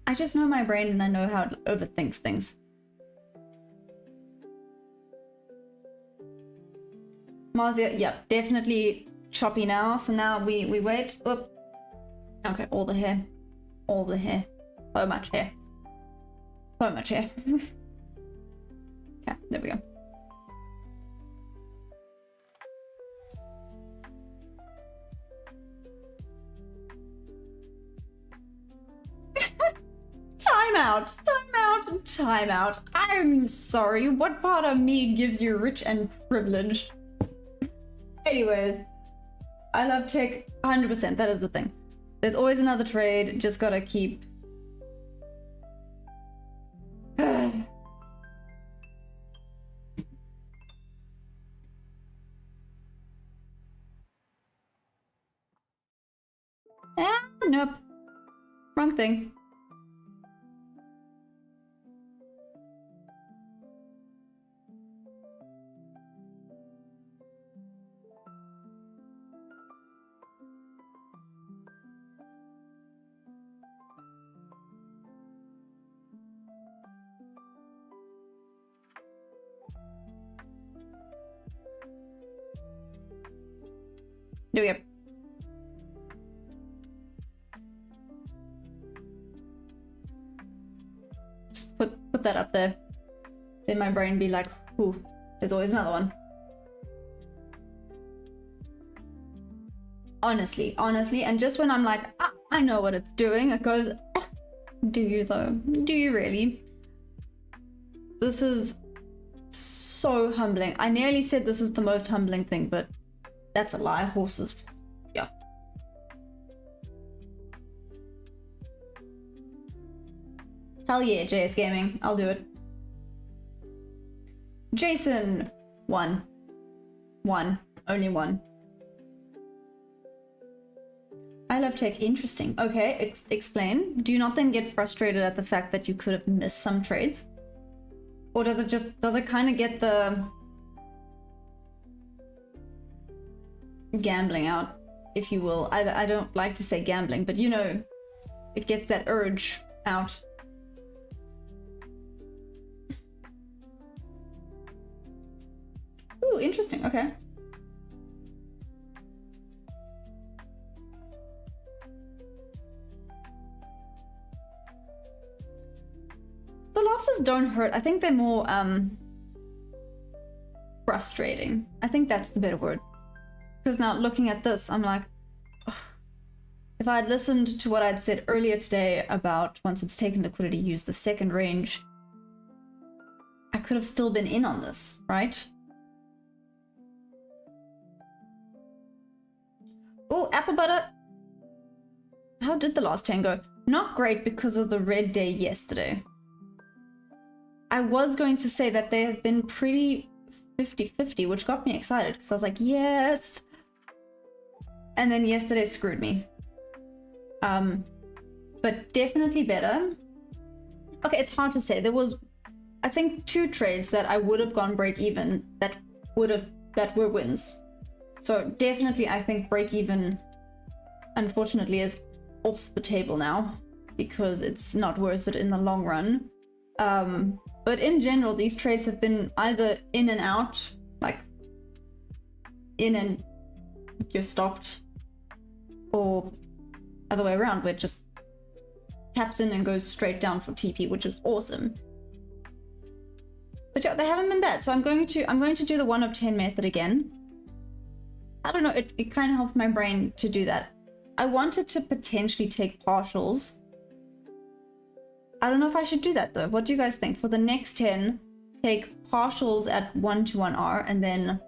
I just know my brain and I know how it overthinks things. Marzia, yep, definitely choppy now. So now we wait. Oop. Okay, all the hair. All the hair. So much hair. So much hair. Okay, there we go. Time out, time out, time out. I'm sorry, what part of me gives you rich and privileged? Anyways, I love tech 100%, that is the thing. There's always another trade, just gotta keep... Nope. Wrong thing. There we go. Just put that up there. Then my brain be like, ooh, there's always another one. Honestly, and just when I'm like, I know what it's doing, it goes, do you though? Do you really? This is so humbling. I nearly said this is the most humbling thing, but that's a lie. Horses. Yeah. Hell yeah, JS Gaming. I'll do it. Jason. One. Only one. I love tech. Interesting. Okay, explain. Do you not then get frustrated at the fact that you could have missed some trades? Or does it kind of get the gambling out, if you will? I don't like to say gambling, but you know, it gets that urge out. Ooh, interesting. Okay. The losses don't hurt. I think they're more frustrating. I think that's the better word. Because now looking at this, I'm like, ugh. If I had listened to what I'd said earlier today about once it's taken liquidity, use the second range, I could have still been in on this, right? Oh, apple butter. How did the last 10 go? Not great because of the red day yesterday. I was going to say that they have been pretty 50-50, which got me excited because I was like, yes. And then yesterday screwed me. But definitely better. Okay, it's hard to say. There was, I think, 2 trades that I would have gone break even that were wins. So definitely I think break even, unfortunately, is off the table now because it's not worth it in the long run. But in general, these trades have been either in and out, like in and you're stopped, or other way around, where it just taps in and goes straight down for TP, which is awesome. But yeah, they haven't been bad. So I'm going to do the 1 of 10 method again. I don't know, it kind of helps my brain to do that. I wanted to potentially take partials. I don't know if I should do that though. What do you guys think? For the next 10, take partials at 1-1R and then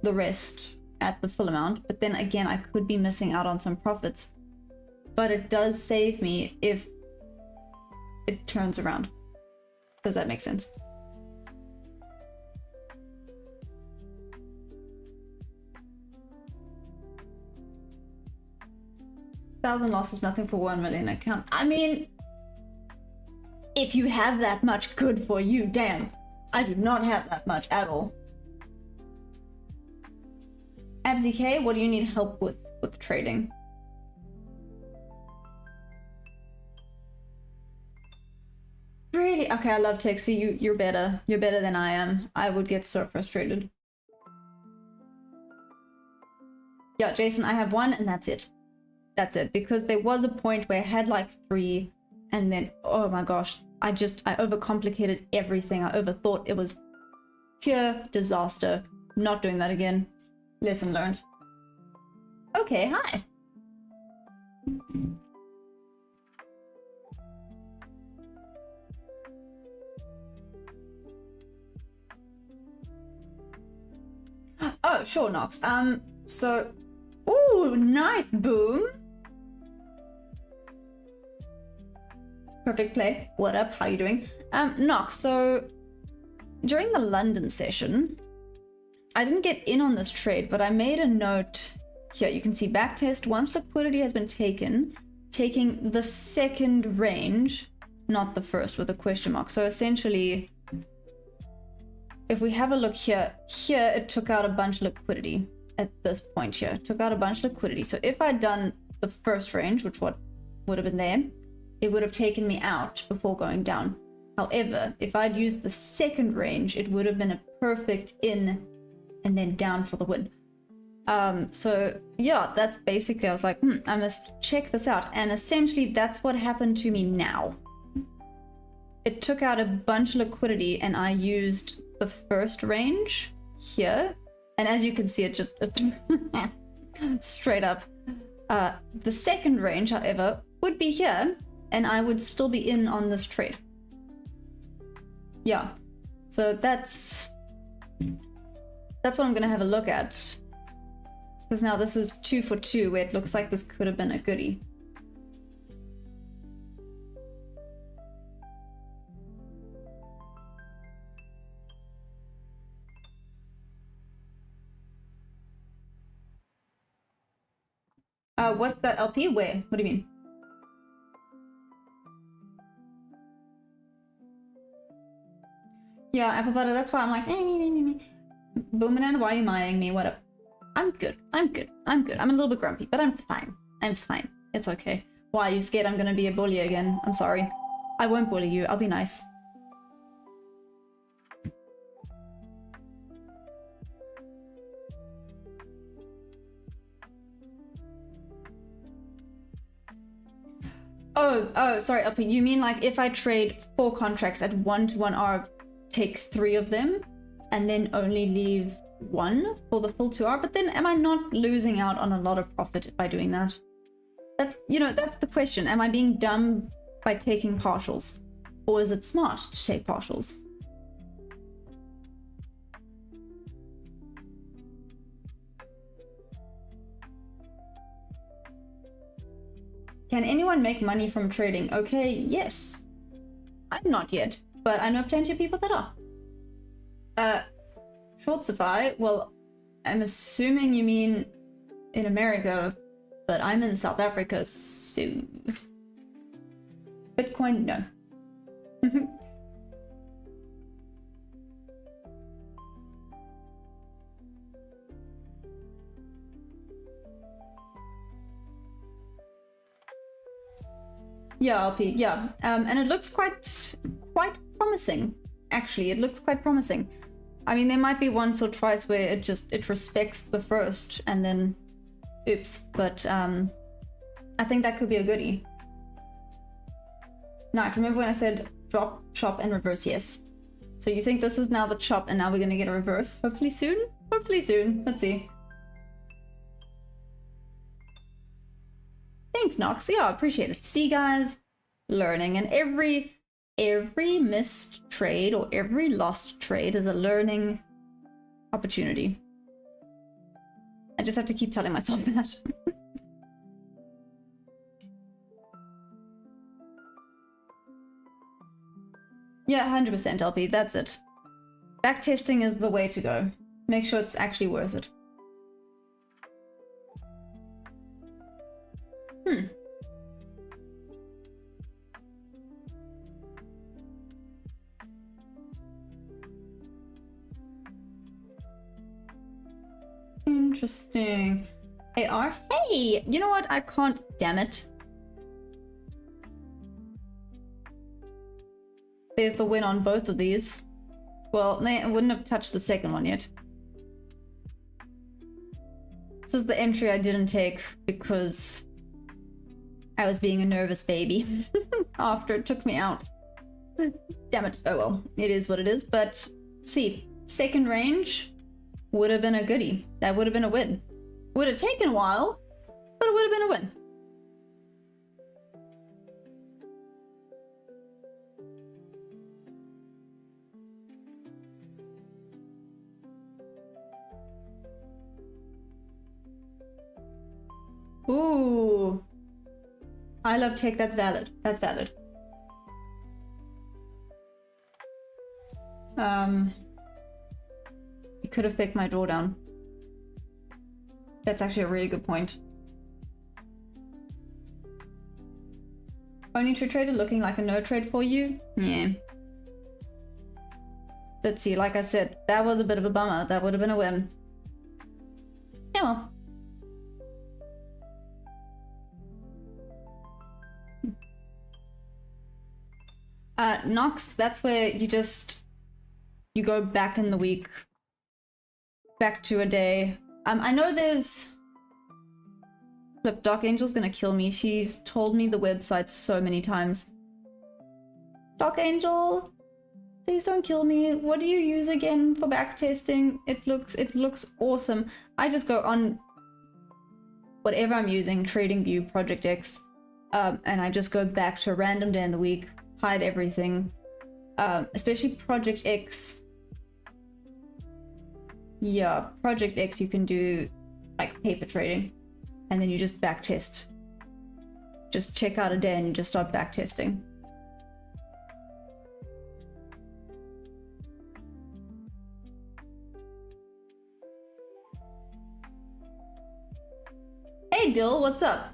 the rest at the full amount. But then again, I could be missing out on some profits. But it does save me if it turns around. Does that make sense? $1,000 losses, nothing for 1 million account. I mean, If you have that much, good for you. Damn, I do not have that much at all. AbZK, what do you need help with trading? Really? Okay, I love tech. See, you're better. You're better than I am. I would get so frustrated. Yeah, Jason, I have one and that's it. That's it. Because there was a point where I had like 3 and then, oh my gosh, I overcomplicated everything. I overthought. It was pure disaster. Not doing that again. Lesson learned. Okay, hi. Oh, sure, Nox. So, ooh, nice, boom. Perfect play. What up? How you doing? Nox, so during the London session, I didn't get in on this trade, but I made a note here. You can see backtest once liquidity has been taken, taking the second range, not the first with a question mark. So essentially, if we have a look here, it took out a bunch of liquidity at this point here. It took out a bunch of liquidity. So if I'd done the first range, which would have been there, it would have taken me out before going down. However, if I'd used the second range, it would have been a perfect in and then down for the win. So yeah, that's basically, I was like, I must check this out. And essentially that's what happened to me now. It took out a bunch of liquidity and I used the first range here. And as you can see, it just straight up. The second range, however, would be here and I would still be in on this trade. Yeah, so that's what I'm gonna have a look at. Because now this is 2 for 2, where it looks like this could have been a goodie. What's that LP? Where? What do you mean? Yeah, apple butter, that's why I'm like, Boomerang, why are you miming me? What up? I'm good. I'm a little bit grumpy, but I'm fine. It's okay. Why are you scared I'm gonna be a bully again? I'm sorry. I won't bully you. I'll be nice. Oh, sorry, LP. You mean like if I trade 4 contracts at 1 to 1 R, take 3 of them, and then only leave 1 for the full 2 R? But then am I not losing out on a lot of profit by doing that? That's the question. Am I being dumb by taking partials? Or is it smart to take partials? Can anyone make money from trading? Okay, yes. I'm not yet, but I know plenty of people that are. Short supply? Well, I'm assuming you mean in America, but I'm in South Africa, so... Bitcoin, no. Yeah, LP, yeah. And it looks quite promising, actually. It looks quite promising. I mean, there might be once or twice where it respects the first and then oops, but I think that could be a goodie. Now, remember when I said drop, chop, and reverse? Yes. So you think this is now the chop and now we're gonna get a reverse? Hopefully soon? Hopefully soon. Let's see. Thanks, Nox. Yeah, I appreciate it. See, guys, learning, and every missed trade or every lost trade is a learning opportunity. I just have to keep telling myself that. Yeah, 100% LP, that's it. Backtesting is the way to go. Make sure it's actually worth it. Interesting. AR. Hey, you know what? I can't. Damn it. There's the win on both of these. Well, I wouldn't have touched the second one yet. This is the entry I didn't take because I was being a nervous baby after it took me out. Damn it. Oh well, it is what it is. But see, second range would have been a goodie. That would have been a win. Would have taken a while, but it would have been a win. Ooh. I love tech, that's valid. That's valid. It could affect my drawdown. That's actually a really good point. Only true trader looking like a no trade for you? Yeah. Let's see, like I said, that was a bit of a bummer. That would have been a win. Yeah, well. Nox, that's where you go back in the week. Back to a day. I know there's... Look, Dark Angel's gonna kill me. She's told me the website so many times. Dark Angel, please don't kill me. What do you use again for backtesting? It looks awesome. I just go on whatever I'm using, TradingView, Project X, and I just go back to a random day in the week, hide everything, especially Project X. Yeah, Project X you can do like paper trading, and then you just backtest. Just check out a day and you just start backtesting. Hey Dill, what's up?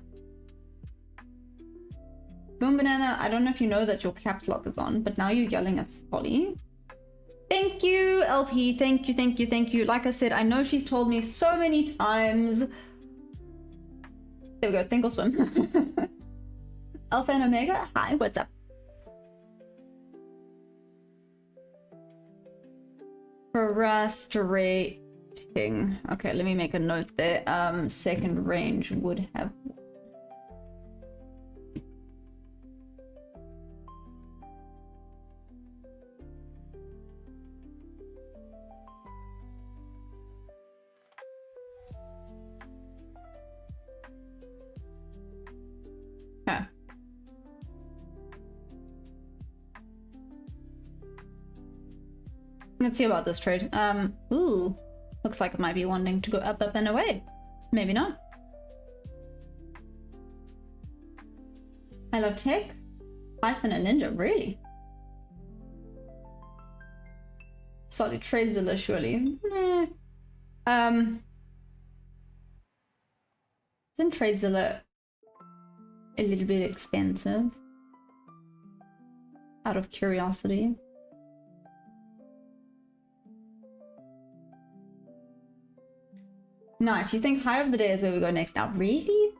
Boom Banana, I don't know if you know that your caps lock is on, but now you're yelling at Spotty. Thank you, LP. Thank you, thank you, thank you. Like I said, I know she's told me so many times. There we go, think or swim. Alpha and Omega, hi, what's up? Frustrating. Okay, let me make a note there. Second range would have... Okay. Let's see about this trade. Ooh, looks like it might be wanting to go up, up, and away. Maybe not. I love tech. Python and Ninja, really? Solid Tradezilla, surely. Isn't Tradezilla a little bit expensive? Out of curiosity. Night, you think high of the day is where we go next now? Really?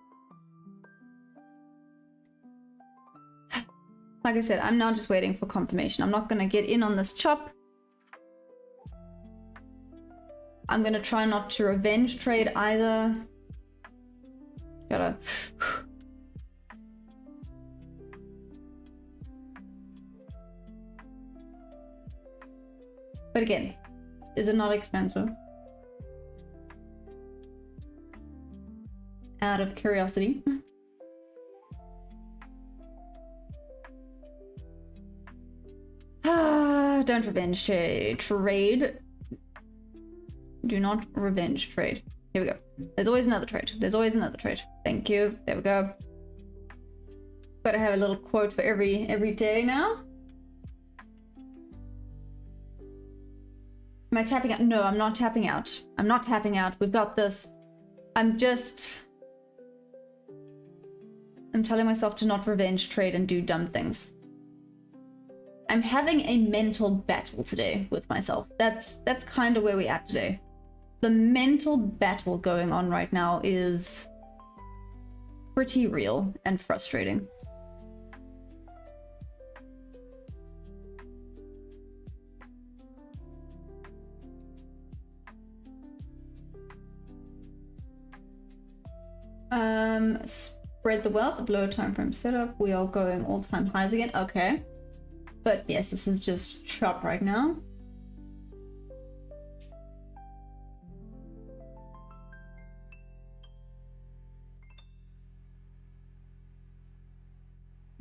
Like I said, I'm now just waiting for confirmation. I'm not gonna get in on this chop. I'm gonna try not to revenge trade either. Gotta... But again, is it not expensive? Out of curiosity. Don't revenge trade. Do not revenge trade. Here we go. There's always another trade. There's always another trade. Thank you. There we go. Gotta have a little quote for every day now. Am I tapping out? No, I'm not tapping out. I'm not tapping out. We've got this. I'm telling myself to not revenge trade and do dumb things. I'm having a mental battle today with myself. That's kind of where we're at today. the mental battle going on right now is pretty real and frustrating. Spread the wealth, below time frame setup. We are going all-time highs again. Okay. But yes, this is just chop right now.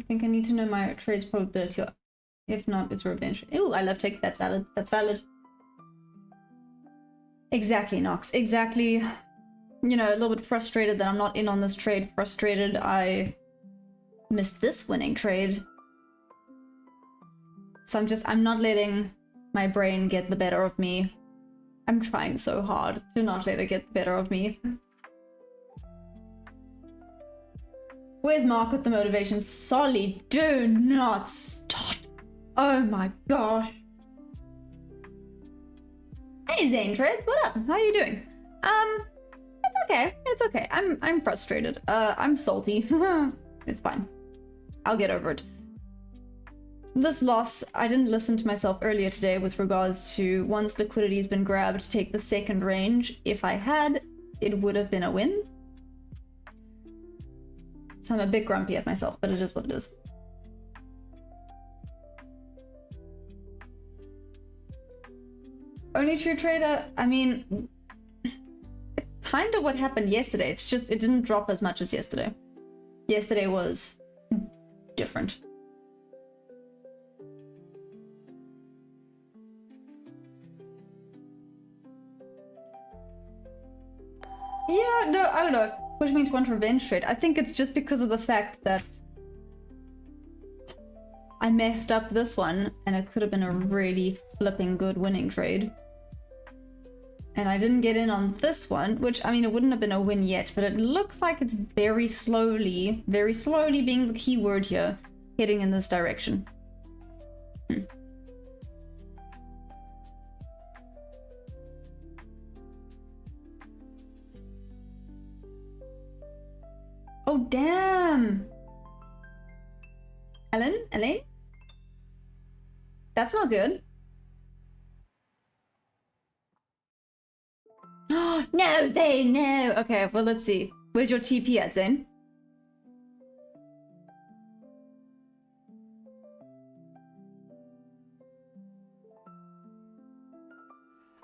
I think I need to know my trade's probability. If not, it's revenge. Ooh, I love take. That's valid. That's valid. Exactly, Nox. Exactly. You know, a little bit frustrated that I'm not in on this trade. Frustrated I missed this winning trade. So I'm not letting my brain get the better of me. I'm trying so hard to not let it get the better of me. Where's Mark with the motivation? Solly, do not start. Oh my gosh. Hey Zane Trades, what up? How are you doing? It's okay. It's okay. I'm frustrated. I'm salty. It's fine. I'll get over it. This loss, I didn't listen to myself earlier today with regards to once liquidity's been grabbed, take the second range. If I had, it would have been a win. So I'm a bit grumpy at myself, but it is what it is. Only true trader, I mean, it's kind of what happened yesterday. It's just, it didn't drop as much as yesterday. Yesterday was different. Yeah, no, I don't know. Push me into one revenge trade. I think it's just because of the fact that I messed up this one and it could have been a really flipping good winning trade. And I didn't get in on this one, which, I mean, it wouldn't have been a win yet, but it looks like it's very slowly being the key word here, heading in this direction. Oh, damn! Elaine? That's not good. No, Zane, no! Okay, well, let's see. Where's your TP at, Zane?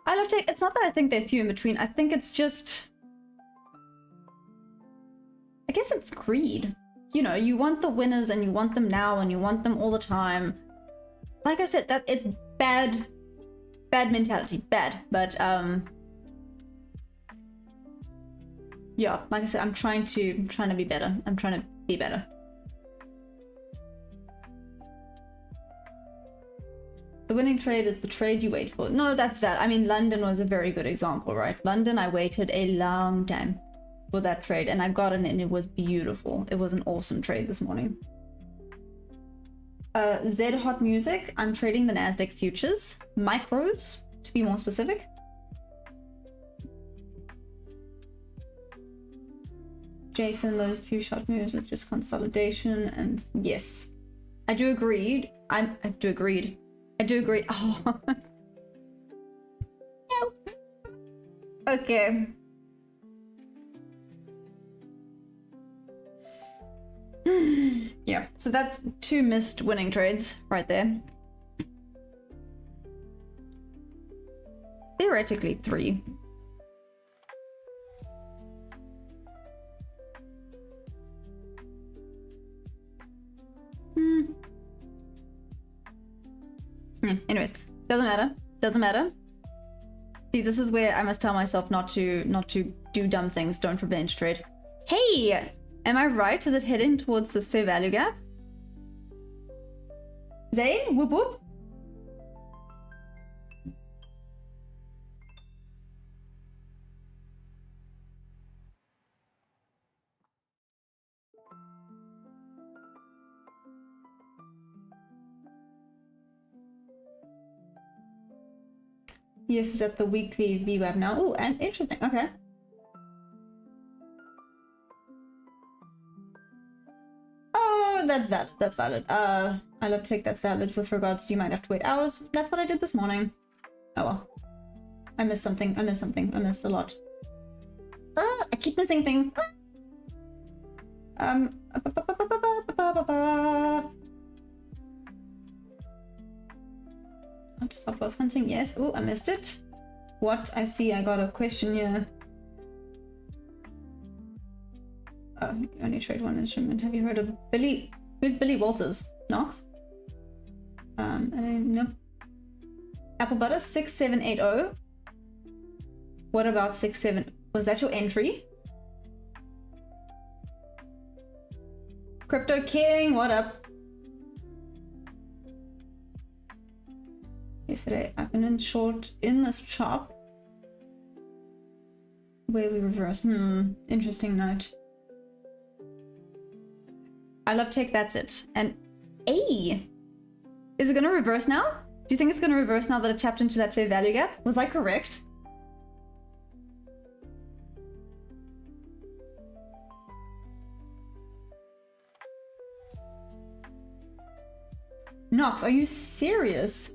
I love take. It's not that I think they're few in between. I think it's just... I guess it's greed. You know, you want the winners and you want them now and you want them all the time. Like I said, that it's bad mentality, bad. But yeah, like I said, I'm trying to be better. I'm trying to be better. The winning trade is the trade you wait for. No, that's bad. I mean, London was a very good example, right? London, I waited a long time for that trade and I got it and it was beautiful. It was an awesome trade this morning. Zed Hot Music, I'm trading the Nasdaq futures, micros to be more specific. Jason, those two shot moves is just consolidation, and yes, I do agree. I do agree. Oh. No. Okay. Yeah, so that's 2 missed winning trades right there. Theoretically 3. Anyways, doesn't matter. See, this is where I must tell myself not to do dumb things. Don't revenge trade. Hey! Am I right? Is it heading towards this fair value gap? Zane? Whoop whoop? Yes, is at the weekly VWAP now. Oh, and interesting. Okay. Oh, that's valid. That's valid. I love take that's valid with regards to you might have to wait hours. That's what I did this morning. Oh well. I missed something. I missed something. I missed a lot. I keep missing things. Stop loss hunting. Yes. Oh, I missed it. What? I see. I got a question here. Oh, you can only trade one instrument. Have you heard of Billy? Who's Billy Walters? Knox? No. Apple butter 6780. What about 67? Was that your entry? Crypto King, what up? Yesterday, I've been in short in this chop where we reverse. Interesting note. I love tech, that's it. And A. Is it gonna reverse now? Do you think it's gonna reverse now that it tapped into that fair value gap? Was I correct? Knox, are you serious?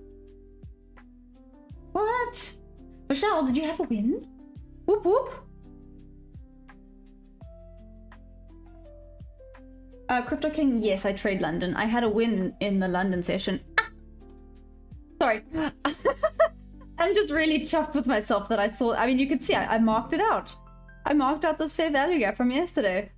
What? Michelle, did you have a win? Whoop whoop. Crypto King, yes, I trade London. I had a win in the London session. Ah! Sorry. I'm just really chuffed with myself that I saw. I mean, you can see I marked it out. I marked out this fair value gap from yesterday.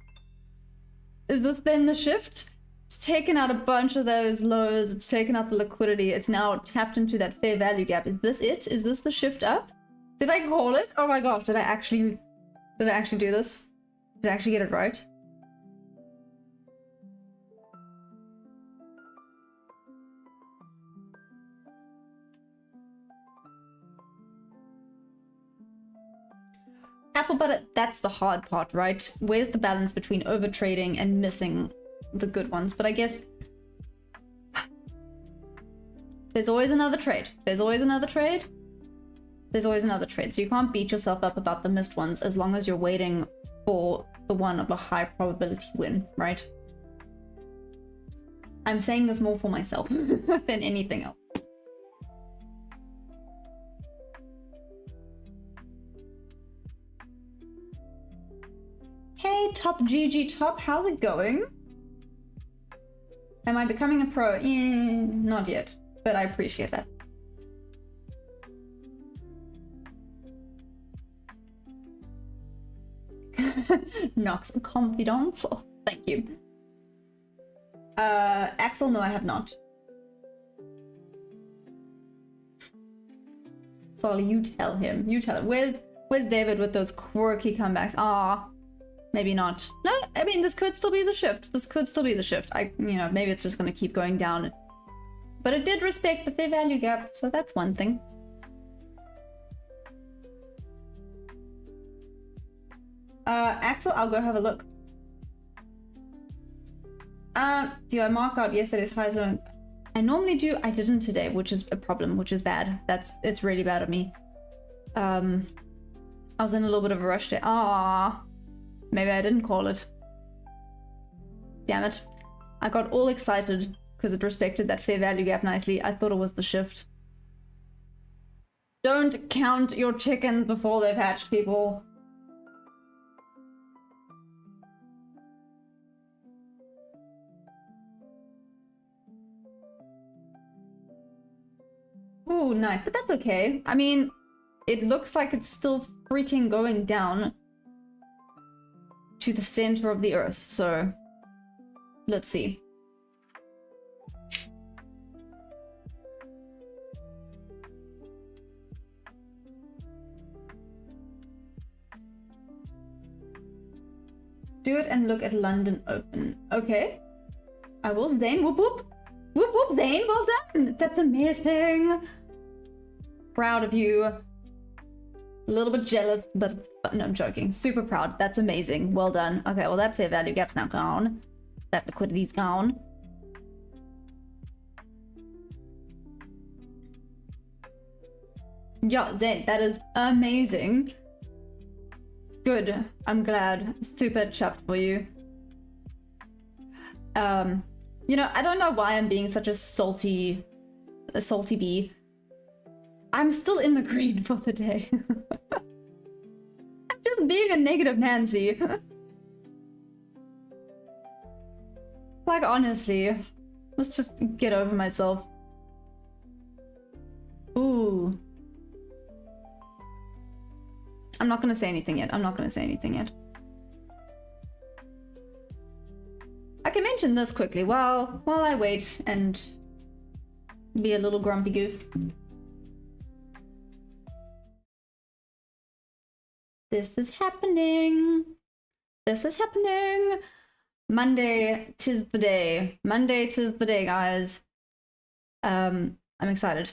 Is this then the shift? It's taken out a bunch of those lows. It's taken out the liquidity. It's now tapped into that fair value gap. Is this it? Is this the shift up? Did I call it? Oh my gosh, did I actually do this? Did I actually get it right? Apple butter, that's the hard part, right? Where's the balance between overtrading and missing the good ones? But I guess there's always another trade. There's always another trade. There's always another trade. So you can't beat yourself up about the missed ones as long as you're waiting for the one of a high probability win, right? I'm saying this more for myself than anything else. Hey, Top GG Top, how's it going? Am I becoming a pro? Not yet, but I appreciate that. Knox confidence. Oh, thank you. Axel, no, I have not. Solly, you tell him. You tell him. Where's David with those quirky comebacks? Ah. Maybe not. No, I mean, this could still be the shift. This could still be the shift. Maybe it's just going to keep going down. But it did respect the fair value gap, so that's one thing. Axel, I'll go have a look. Do I mark out yesterday's highs low? I normally do. I didn't today, which is a problem, which is bad. It's really bad of me. I was in a little bit of a rush there. Ah. Maybe I didn't call it. Damn it. I got all excited because it respected that fair value gap nicely. I thought it was the shift. Don't count your chickens before they've hatched, people. Ooh, nice. But that's okay. I mean, it looks like it's still freaking going down to the center of the earth, so let's see. Do it and look at London Open. Okay. I will, Zane. Whoop whoop. Whoop whoop, Zane. Well done. That's amazing. Proud of you. A little bit jealous, but no, I'm joking. Super proud. That's amazing. Well done. Okay, well that fair value gap's now gone. That liquidity's gone. Yeah, Zen, that is amazing. Good. I'm glad. Super chuffed for you. You know, I don't know why I'm being such a salty bee. I'm still in the green for the day. I'm just being a negative Nancy. Like, honestly, let's just get over myself. Ooh. I'm not gonna say anything yet. I'm not gonna say anything yet. I can mention this quickly while I wait and be a little grumpy goose. This is happening. This is happening. Monday, 'tis the day. Monday, 'tis the day, guys. I'm excited.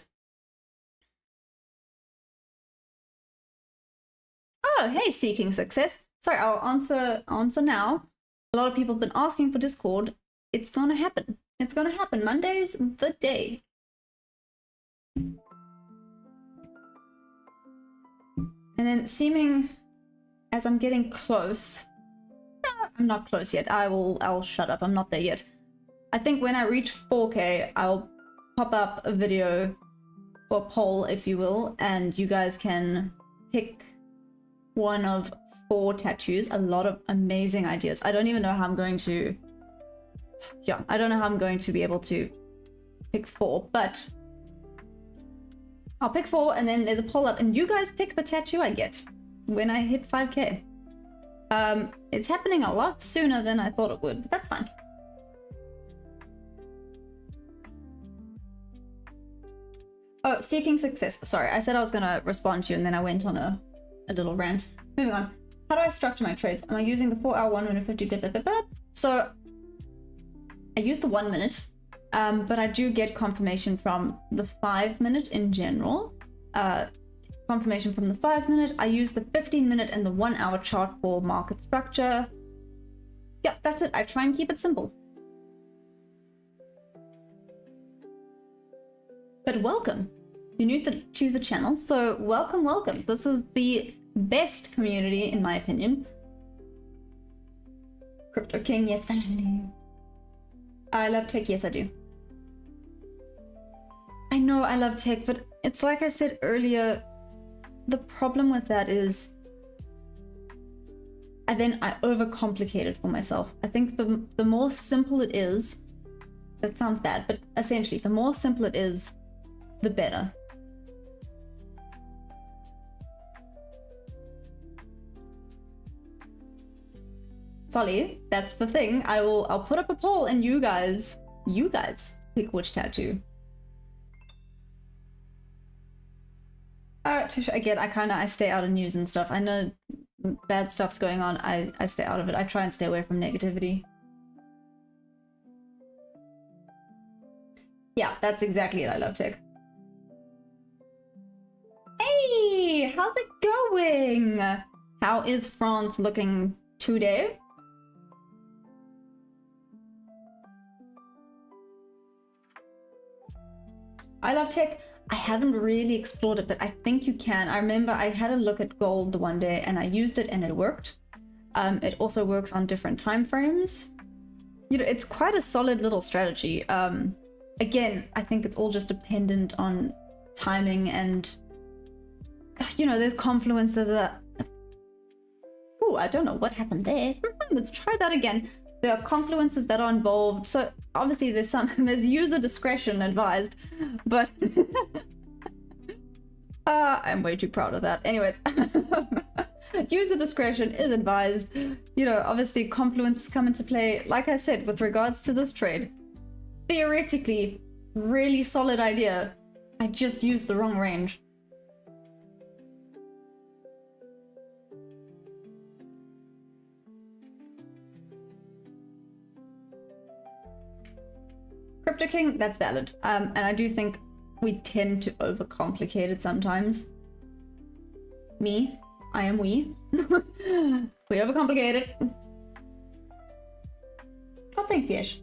Oh, hey, seeking success. Sorry, I'll answer now. A lot of people have been asking for Discord. It's gonna happen. It's gonna happen. Monday's the day. And then seeming as I'm getting close. No, I'm not close yet. I'll shut up. I'm not there yet. I think when I reach 4K, I'll pop up a video or poll, if you will, and you guys can pick one of 4 tattoos. A lot of amazing ideas. I don't even know how I'm going to... Yeah, I don't know how I'm going to be able to pick 4, but I'll pick 4 and then there's a poll up and you guys pick the tattoo I get when I hit 5K. It's happening a lot sooner than I thought it would, but that's fine. Oh, seeking success. Sorry, I said I was gonna respond to you and then I went on a little rant. Moving on. How do I structure my trades? Am I using the 4-hour, 1 minute, 50, blah, blah, blah, blah? So I use the 1 minute, but I do get confirmation from the 5 minute in general. Confirmation from the 5 minute. I use the 15 minute and the 1 hour chart for market structure. Yeah, that's it. I try and keep it simple. But welcome. You're new to the channel, so welcome, welcome. This is the best community, in my opinion. Crypto King, yes, family. I love tech, yes, I do. I know I love tech, but it's like I said earlier, the problem with that is I overcomplicate it for myself. I think the more simple it is, that sounds bad, but essentially, the more simple it is, the better. Solly, that's the thing. I'll put up a poll and you guys pick which tattoo. Again, I stay out of news and stuff. I know bad stuff's going on. I stay out of it. I try and stay away from negativity. Yeah, that's exactly it. I love tech. Hey, how's it going? How is France looking today? I love tech. I haven't really explored it, but I think you can. I remember I had a look at gold the one day and I used it and it worked. It also works on different time frames. You know, it's quite a solid little strategy. Again, I think it's all just dependent on timing and, you know, there's confluences that... Ooh, I don't know what happened there. Let's try that again. There are confluences that are involved. So obviously there's user discretion advised, but I'm way too proud of that. Anyways, user discretion is advised. You know, obviously confluences come into play. Like I said, with regards to this trade, theoretically, really solid idea. I just used the wrong range. Crypto King, that's valid. And I do think we tend to overcomplicate it sometimes. Me, I am we. We overcomplicate it. Oh, thanks, Yesh.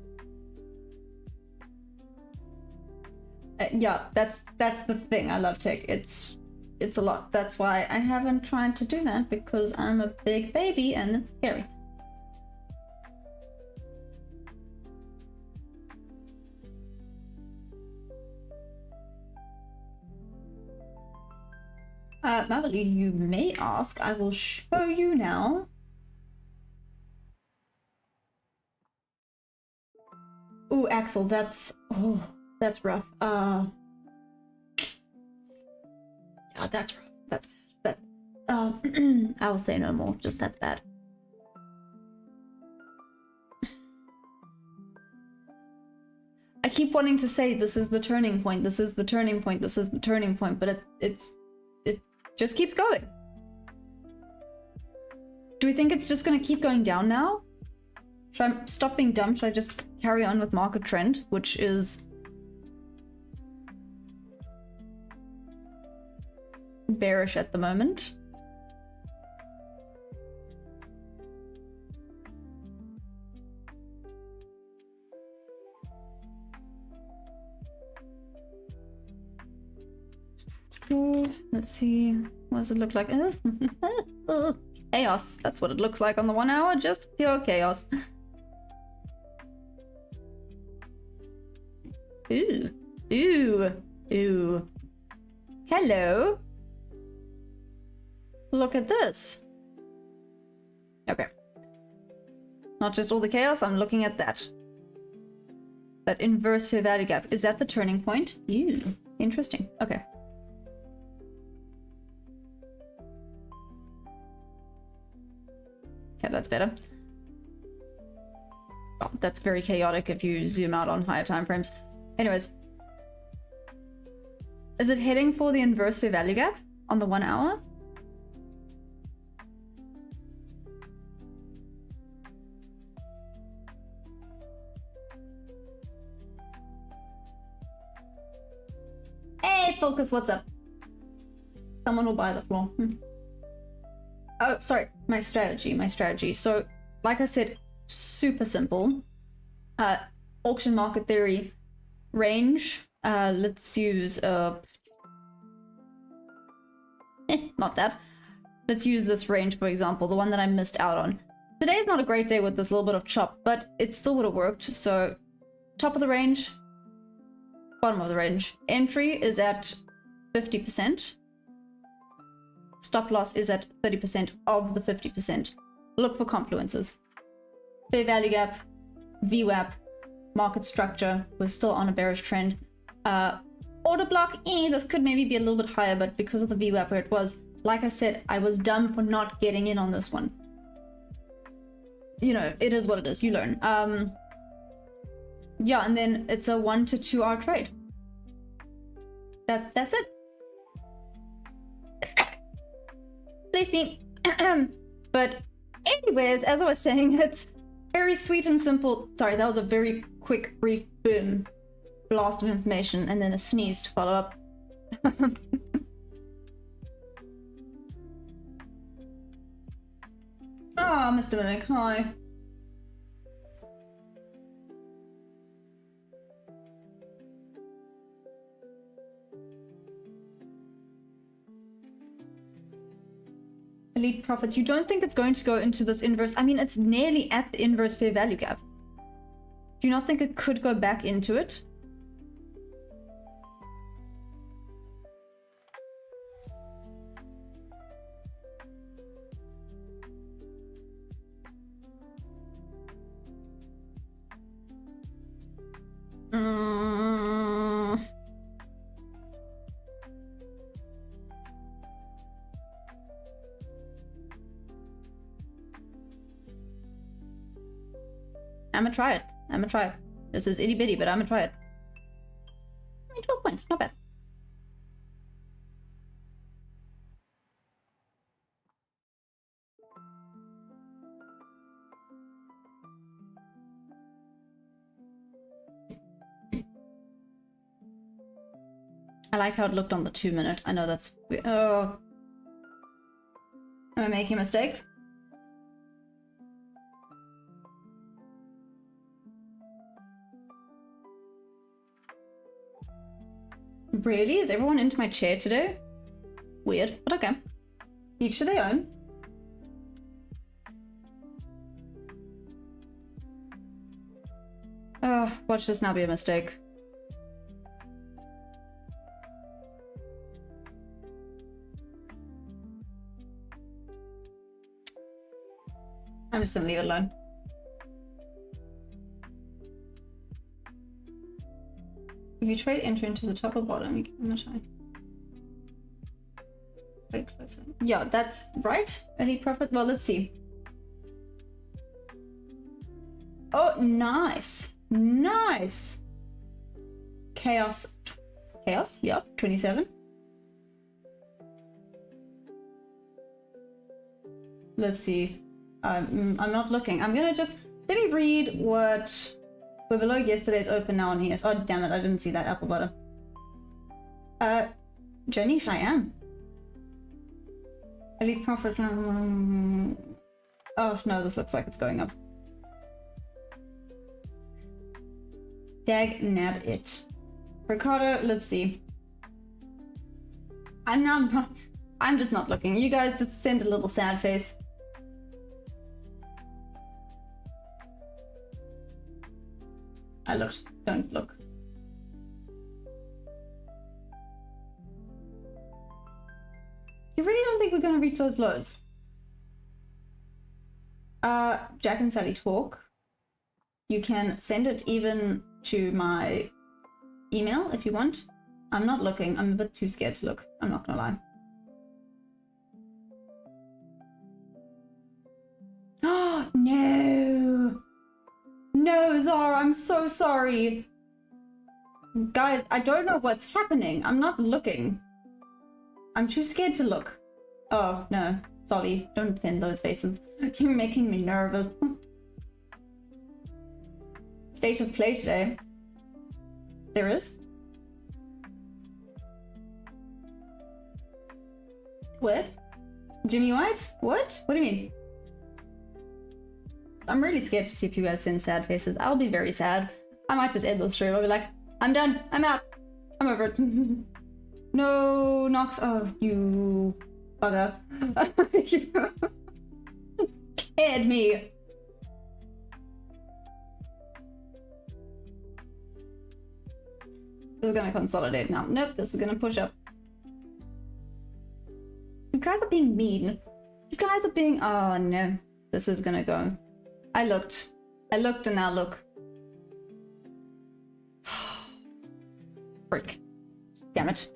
Yeah, that's the thing. I love tech. It's it's a lot. That's why I haven't tried to do that, because I'm a big baby and it's scary. Mavely, you may ask. I will show you now. Ooh, Axel, that's rough. Yeah, that's rough. That's bad. I will say no more. Just that's bad. I keep wanting to say this is the turning point. This is the turning point. This is the turning point, but it just keeps going. Do we think it's just gonna keep going down now? Should I stop being dumb? Should I just carry on with market trend, which is bearish at the moment? Let's see. What does it look like? Chaos. That's what it looks like on the 1 hour. Just pure chaos. Ooh. Ooh. Ooh. Hello. Look at this. Okay. Not just all the chaos, I'm looking at that. That inverse fair value gap. Is that the turning point? Ew. Interesting. Okay. Okay, that's better. Oh, that's very chaotic if you zoom out on higher time frames. Anyways. Is it heading for the inverse fair value gap on the 1 hour? Hey, Focus, what's up? Someone will buy the floor. Oh, sorry, my strategy. So, like I said, super simple. Auction market theory range. Let's use not that. Let's use this range, for example, the one that I missed out on. Today's not a great day with this little bit of chop, but it still would have worked. So, top of the range, bottom of the range. Entry is at 50%. Stop loss is at 30% of the 50%. Look for confluences. Fair value gap, VWAP, market structure. We're still on a bearish trend. Order block, this could maybe be a little bit higher, but because of the VWAP where it was, like I said, I was dumb for not getting in on this one. You know, it is what it is. You learn. Yeah, and then it's a 1 to 2 hour trade. That's it. Please me. But anyways, as I was saying, it's very sweet and simple. Sorry, that was a very quick, brief, boom, blast of information, and then a sneeze to follow up. Ah, Mr. Mimic, hi. Elite profits. You don't think it's going to go into this inverse? I mean, it's nearly at the inverse fair value gap. Do you not think it could go back into it? I'ma try it. This is itty bitty, but I'ma try it. 12 points, not bad. I liked how it looked on the 2 minute. I know that's weird. Oh. Am I making a mistake? Really? Is everyone into my chair today? Weird, but okay. Each to their own. Watch this now be a mistake. I'm just gonna leave it alone. If you trade enter into the top or bottom, you can try. Wait, closer. Yeah, that's right. Any profit? Well, let's see. Oh, nice. Nice. Chaos. Chaos? Yeah, 27. Let's see. I'm not looking. I'm gonna just... Let me read what... We're below yesterday's open now on here. Oh, damn it. I didn't see that apple butter. Janice, I am. Elite profit... Oh, no. This looks like it's going up. Dag nab it. Ricardo, let's see. I'm just not looking. You guys just send a little sad face. I looked. Don't look. You really don't think we're gonna reach those lows? Jack and Sally talk. You can send it even to my email if you want. I'm not looking. I'm a bit too scared to look. I'm not gonna lie. Oh, no. No, Zara, I'm so sorry. Guys, I don't know what's happening. I'm not looking. I'm too scared to look. Oh, no. Sorry, don't send those faces. You're making me nervous. State of play today. There is? What? Jimmy White? What? What do you mean? I'm really scared to see if you guys send sad faces. I'll be very sad. I might just end the stream. I'll be like, I'm done. I'm out. I'm over it. No, Nox. Oh, you bugger. You scared me. This is gonna consolidate now. Nope, this is gonna push up. You guys are being mean. You guys are being... Oh, no. This is gonna go. I looked and now look. Frick. Damn it.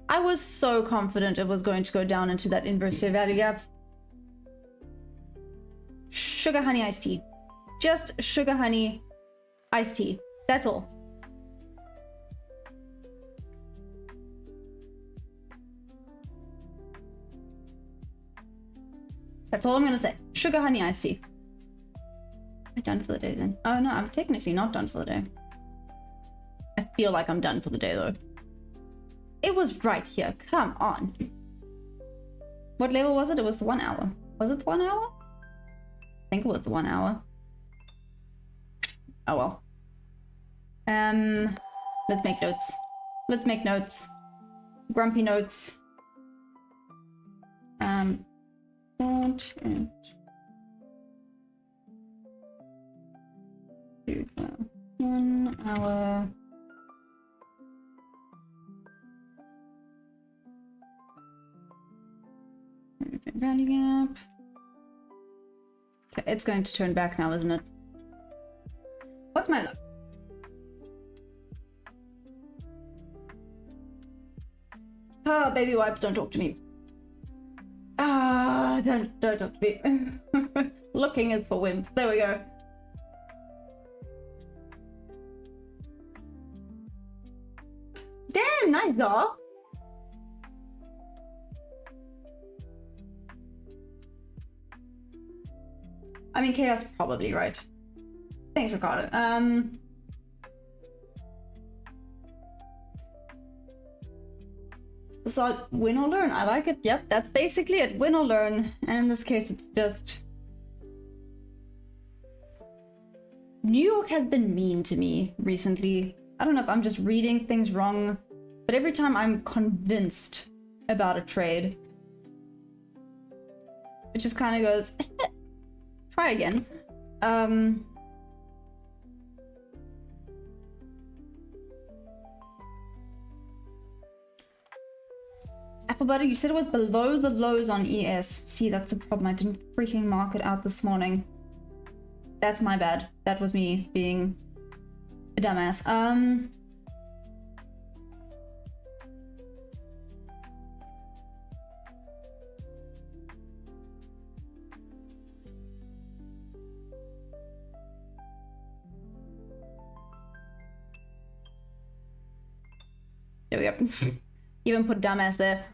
I was so confident it was going to go down into that inverse fair value gap. Sugar honey iced tea. Just sugar honey iced tea. That's all. That's all I'm gonna say. Sugar honey iced tea. I'm done for the day then. Oh no, I'm technically not done for the day. I feel like I'm done for the day though. It was right here. Come on. What level was it? It was the 1 hour. Was it the 1 hour? I think it was the 1 hour. Oh well. Let's make notes. Let's make notes. Grumpy notes. Don't and 1 hour. Value gap. Okay, it's going to turn back now, isn't it? What's my luck? Oh, baby wipes, don't talk to me. Ah, don't talk to me. Looking is for wimps. There we go. Damn, nice though. I mean, Chaos probably right. Thanks, Ricardo. So win or learn. I like it. Yep, that's basically it. Win or learn. And in this case, it's just... New York has been mean to me recently. I don't know if I'm just reading things wrong, but every time I'm convinced about a trade. It just kind of goes, try again. Apple butter, you said it was below the lows on ES. See, that's the problem. I didn't freaking mark it out this morning. That's my bad. That was me being a dumbass. There we go. Even put dumbass there.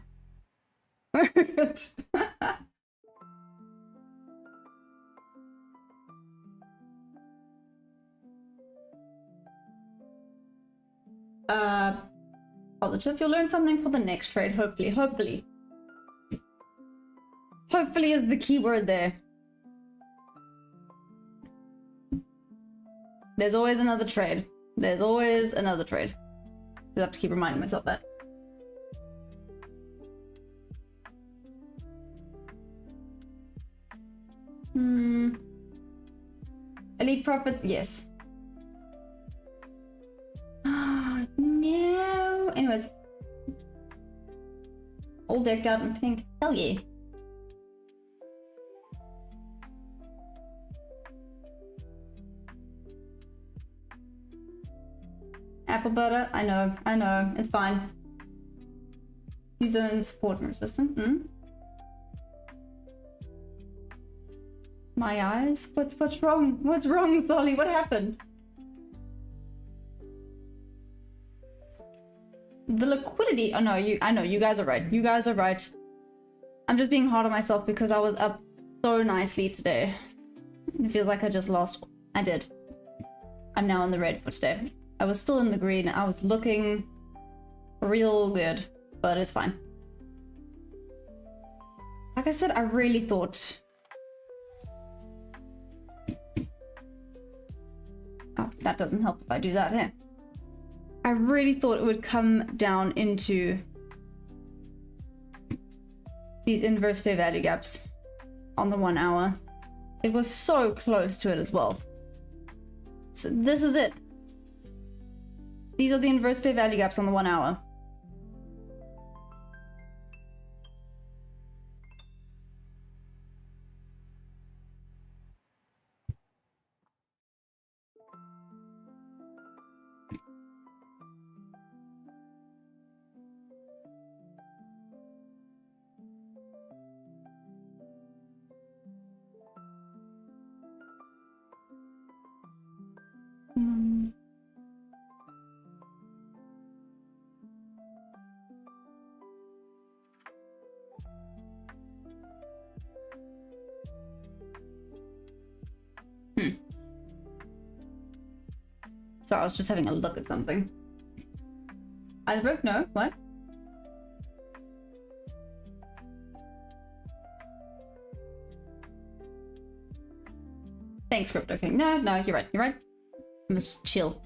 Positive. You'll learn something for the next trade, hopefully. Hopefully. Hopefully is the key word there. There's always another trade. There's always another trade. I have to keep reminding myself that. Elite profits, yes. Oh, no. Anyways. All decked out in pink. Hell yeah. Apple butter, I know, it's fine. You zone support and resistance. My eyes? What's wrong? What's wrong, Tholi? What happened? The liquidity. Oh no, I know, you guys are right. You guys are right. I'm just being hard on myself because I was up so nicely today. It feels like I just lost. I did. I'm now in the red for today. I was still in the green. I was looking real good, but it's fine. Like I said, I really thought... Oh, that doesn't help if I do that, eh? I really thought it would come down into these inverse fair value gaps on the 1 hour. It was so close to it as well. So this is it. These are the inverse fair value gaps on the 1 hour. Sorry, I was just having a look at something. Iceberg? No? What? Thanks, Crypto King. No, you're right. You're right. I must just chill.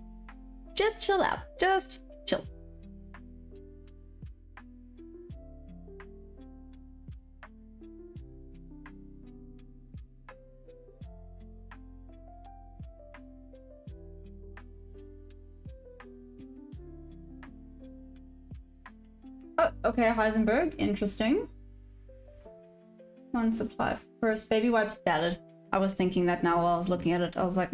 Just chill out. Just chill. Oh, okay, Heisenberg. Interesting. One supply first. Baby wipes valid. I was thinking that now while I was looking at it. I was like,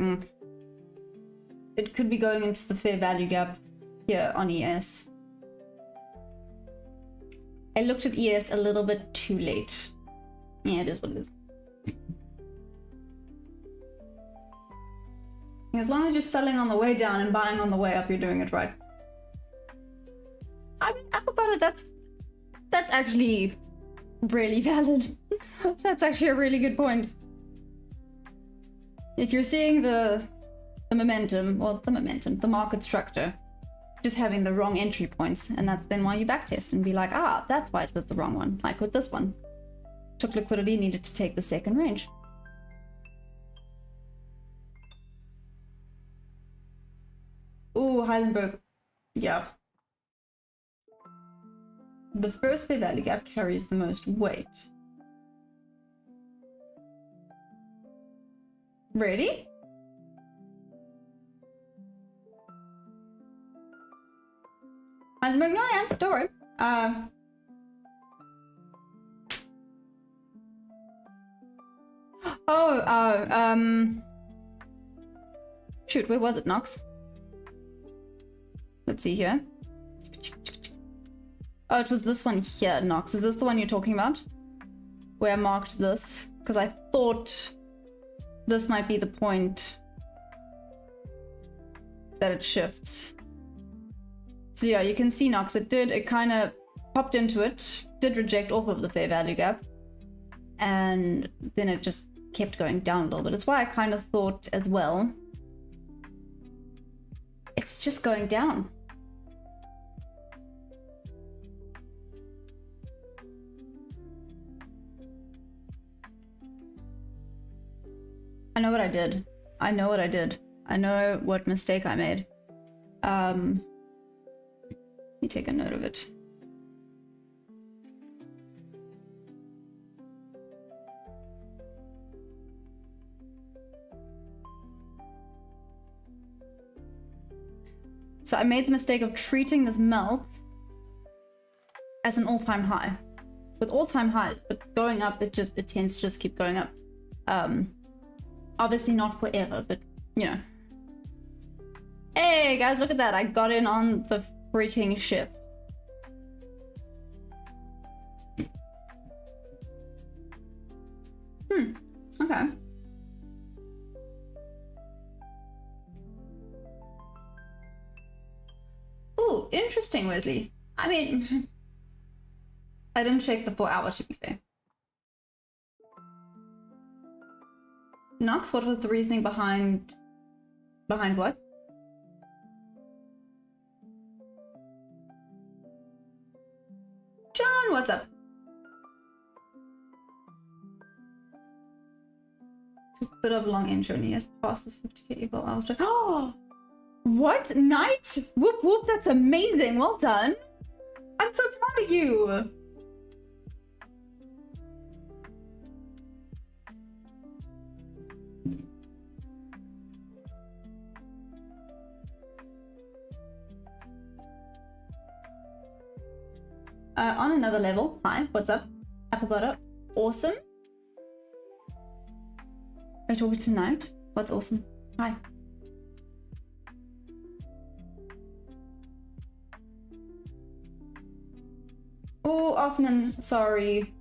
it could be going into the fair value gap here on ES. I looked at ES a little bit too late. Yeah, it is what it is. As long as you're selling on the way down and buying on the way up, you're doing it right. I mean, apple butter, that's actually really valid. That's actually a really good point. If you're seeing the momentum, the market structure, just having the wrong entry points, and that's then why you backtest and be like, ah, that's why it was the wrong one. Like with this one. Took liquidity, needed to take the second range. Ooh, Heisenberg. Yeah. the first fair value gap carries the most weight. Ready? Heisenberg, no, yeah, don't worry. Shoot, where was it, Nox? Let's see here. Oh, it was this one here, Nox. Is this the one you're talking about? Where I marked this? Because I thought this might be the point that it shifts. So yeah, you can see, Nox, it kind of popped into it, did reject off of the fair value gap, and then it just kept going down a little bit. It's why I kind of thought as well, it's just going down. I know what I did. I know what I did. I know what mistake I made. Let me take a note of it. So I made the mistake of treating this melt as an all-time high. With all-time highs, but going up, it tends to just keep going up. Obviously not forever, but you know. Hey guys, look at that. I got in on the freaking ship. Okay. Ooh, interesting, Wesley. I mean, I didn't check the 4 hours, to be fair. Nox, what was the reasoning behind what? John, what's up? Took a bit of a long intro and he has passed this 50k eval. I was like, oh, what? Knight? Whoop whoop, that's amazing. Well done. I'm so proud of you. On another level, hi, what's up? Apple butter, awesome. Are you talking tonight? What's awesome? Hi. Oh, Othman, sorry.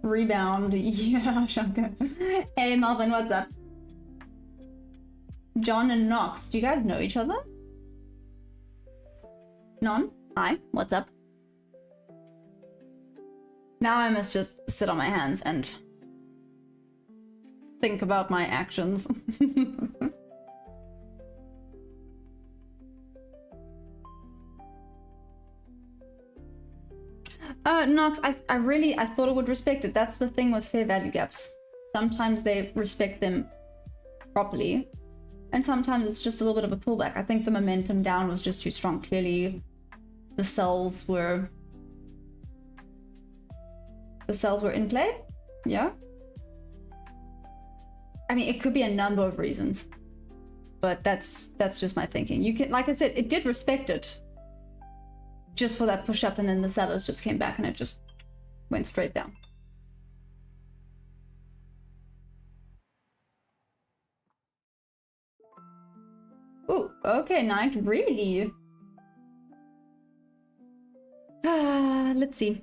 Rebound, yeah, Shanka. Hey, Melvin, what's up? John and Nox, do you guys know each other? Non? Hi, what's up? Now I must just sit on my hands and think about my actions. Nox, I thought it would respect it. That's the thing with fair value gaps. Sometimes they respect them properly, and sometimes it's just a little bit of a pullback. I think the momentum down was just too strong. Clearly, the sells were in play. Yeah. I mean, it could be a number of reasons, but that's just my thinking. You can, like I said, it did respect it just for that push up, and then the sellers just came back and it just went straight down. Ooh, okay, Knight, really? Let's see.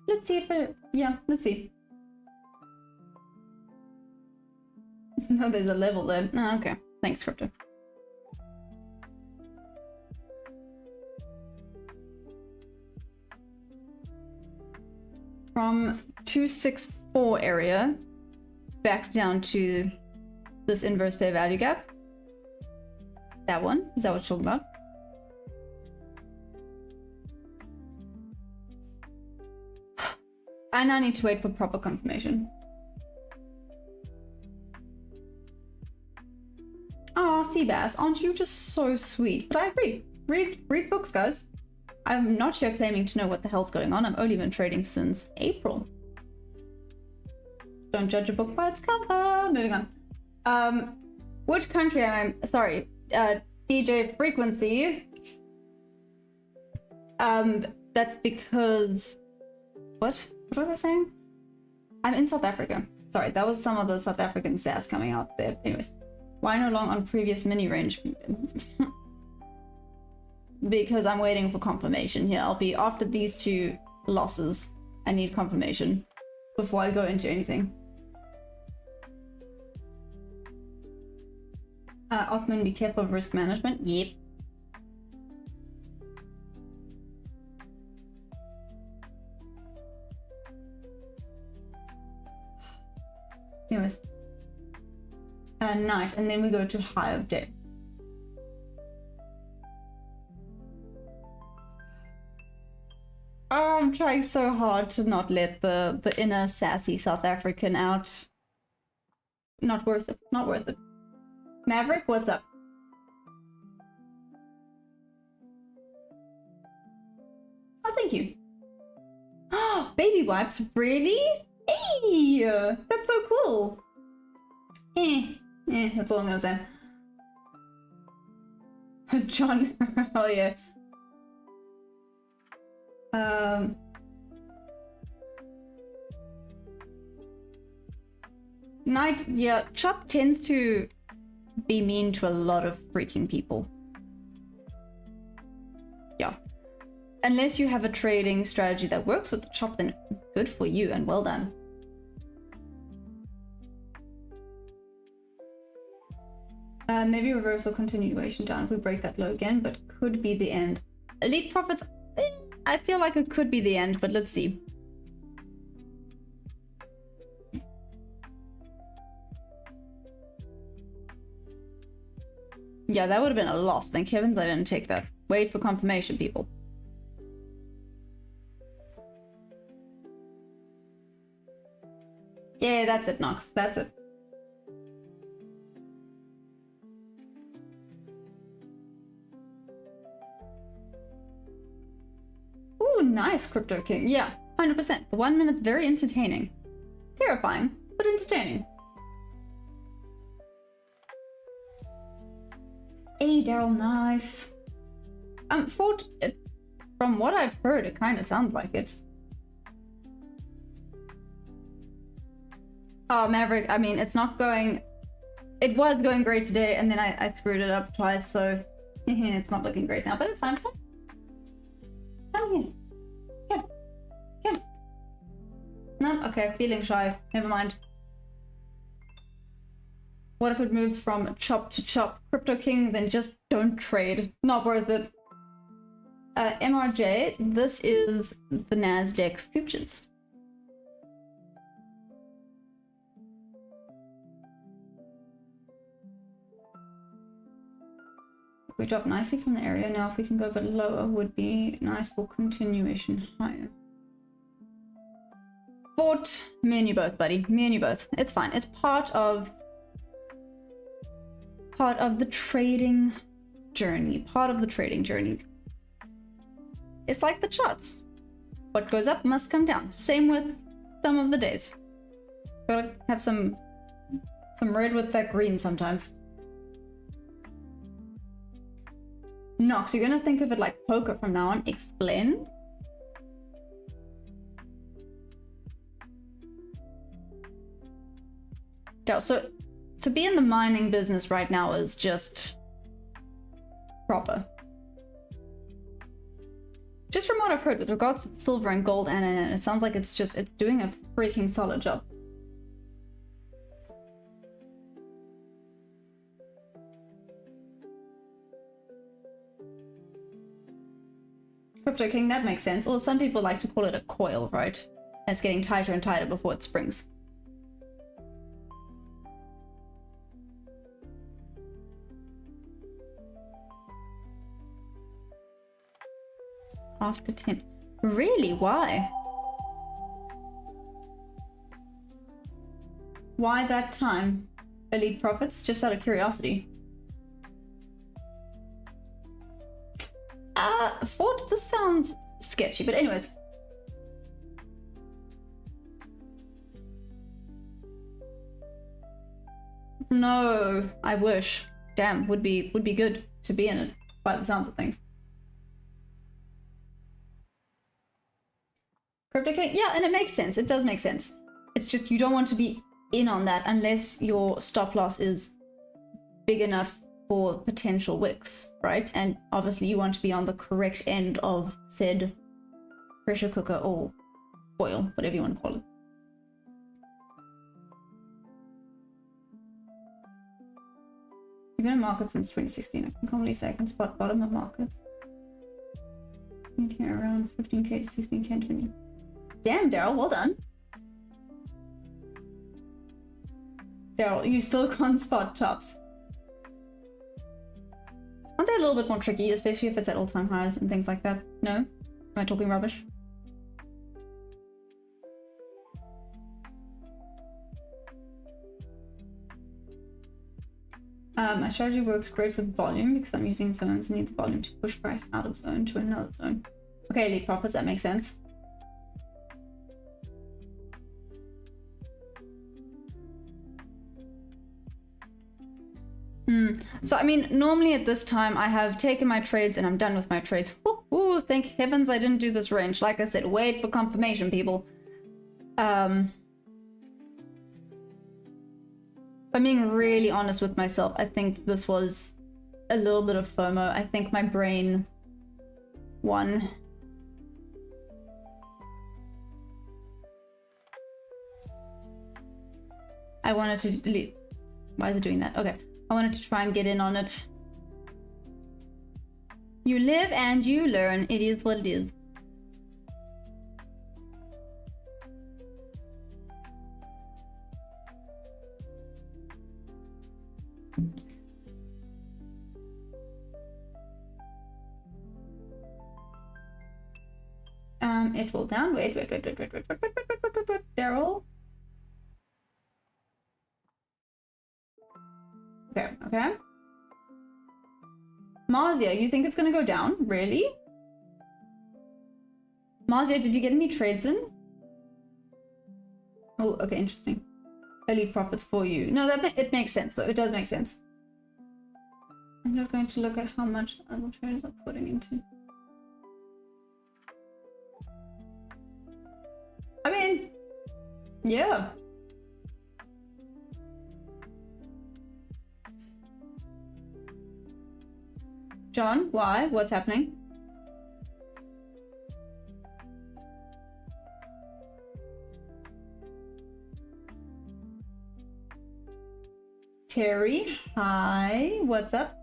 Let's see if it, yeah, let's see. No, there's a level there. Oh, okay. Thanks, Crypto. From 264 area back down to this inverse fair value gap. That one? Is that what you're talking about? I now need to wait for proper confirmation. Aw, Seabass, aren't you just so sweet? But I agree. Read books, guys. I'm not here claiming to know what the hell's going on. I've only been trading since April. Don't judge a book by its cover. Moving on. Which country am I? Sorry, DJ Frequency. That's because... What was I saying? I'm in South Africa. Sorry, that was some of the South African sass coming out there. Anyways, why no long on previous mini range? Because I'm waiting for confirmation here. I'll be after these two losses. I need confirmation before I go into anything. Othman, be careful of risk management. Yep. Anyways. Night, and then we go to high of day. Oh, I'm trying so hard to not let the inner sassy South African out. Not worth it. Not worth it. Maverick, what's up? Oh, thank you. Oh, baby wipes, really? Hey, that's so cool. That's all I'm gonna say. John, oh yeah. Night, yeah, Chop tends to be mean to a lot of freaking people. Yeah. Unless you have a trading strategy that works with the Chop, then good for you and well done. Maybe reversal continuation down if we break that low again, but could be the end. Elite profits, I feel like it could be the end, but let's see. Yeah, that would have been a loss. Thank heavens I didn't take that. Wait for confirmation, people. Yeah, that's it, Nox. That's it. Ooh, nice, Crypto King. Yeah, 100%. The 1 minute's very entertaining. Terrifying, but entertaining. Hey, Daryl, nice. From what I've heard, it kind of sounds like it. Oh, Maverick, I mean, it's not going... It was going great today, and then I screwed it up twice, so... it's not looking great now, but it's fine. Come here. Come. No? Okay, feeling shy. Never mind. What if it moves from chop to chop? Crypto King, then just don't trade. Not worth it. MRJ, this is the NASDAQ futures. We drop nicely from the area. Now if we can go a bit lower would be nice for continuation higher. Fort, me and you both, buddy. Me and you both. It's fine. It's part of the trading journey. Part of the trading journey. It's like the charts. What goes up must come down. Same with some of the days. Gotta have some red with that green sometimes. Nox, you're gonna think of it like poker from now on. Explain. So to be in the mining business right now is just proper. Just from what I've heard with regards to silver and gold, and it sounds like it's doing a freaking solid job. Crypto King, that makes sense. Or some people like to call it a coil, right? And it's getting tighter and tighter before it springs. After 10. Really? Why? Why that time? Elite profits? Just out of curiosity. Fort, this sounds sketchy, but anyways. No, I wish. Damn, would be good to be in it by the sounds of things. Crypto King, yeah, and it makes sense. It does make sense. It's just you don't want to be in on that unless your stop loss is big enough for potential wicks, right? And obviously you want to be on the correct end of said pressure cooker or foil, whatever you want to call it. You've been in markets since 2016. I can commonly say I can spot bottom of markets. Around 15k to 16k and 20. Damn, Daryl, well done. Daryl, you still can't spot tops. Aren't they a little bit more tricky, especially if it's at all-time highs and things like that? No? Am I talking rubbish? My strategy works great with volume because I'm using zones and need the volume to push price out of zone to another zone. Okay, elite profits, that makes sense. So, I mean, normally at this time, I have taken my trades and I'm done with my trades. Ooh, thank heavens I didn't do this range. Like I said, wait for confirmation, people. If I'm being really honest with myself, I think this was a little bit of FOMO. I think my brain won. I wanted to delete. Why is it doing that? Okay. I wanted to try and get in on it. You live and you learn. It is what it is. It will down. Wait. Daryl. Okay. Marzia, you think it's gonna go down? Really? Marzia, did you get any trades in? Oh, okay, interesting. Early profits for you. No, it makes sense though. It does make sense. I'm just going to look at how much the other traders are putting into. I mean, yeah. John, why? What's happening? Terry, hi. What's up?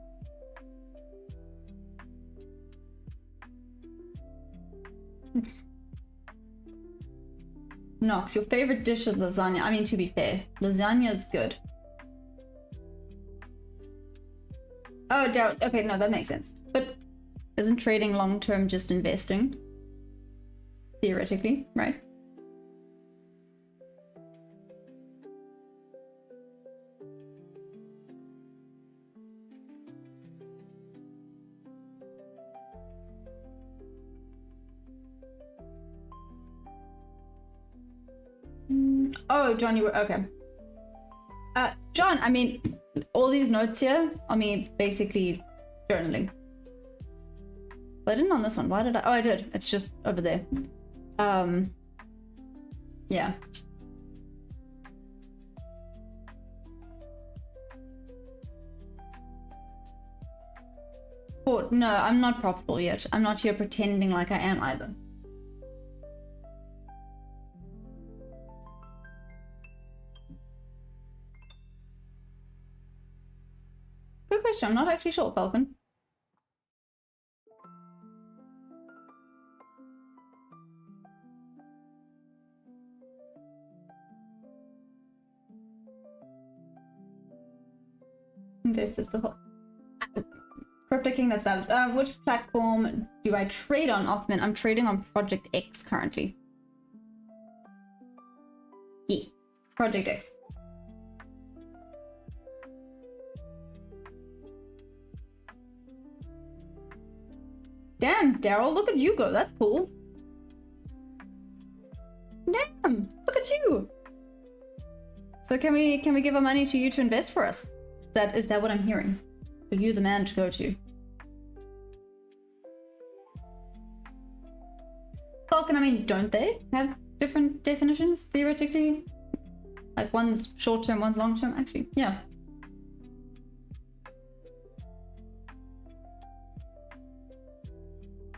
Nox, your favorite dish is lasagna. I mean, to be fair, lasagna is good. Oh, Daryl. Okay, no, that makes sense. But isn't trading long-term just investing? Theoretically, right? Oh, John, you were okay. John, I mean, all these notes here are me basically journaling. I didn't on this one. Why did I? Oh, I did. It's just over there. Yeah. Oh, no, I'm not profitable yet. I'm not here pretending like I am either. Good question. I'm not actually sure, Falcon. Investors to hold. Crypto King, that's valid. Which platform do I trade on, Othman? I'm trading on Project X currently. Yeah, Project X. Damn, Daryl, look at you go. That's cool. Damn, look at you. So can we give our money to you to invest for us? Is that what I'm hearing? Are you the man to go to? Falcon, I mean, don't they have different definitions theoretically? Like one's short term, one's long term. Actually, yeah.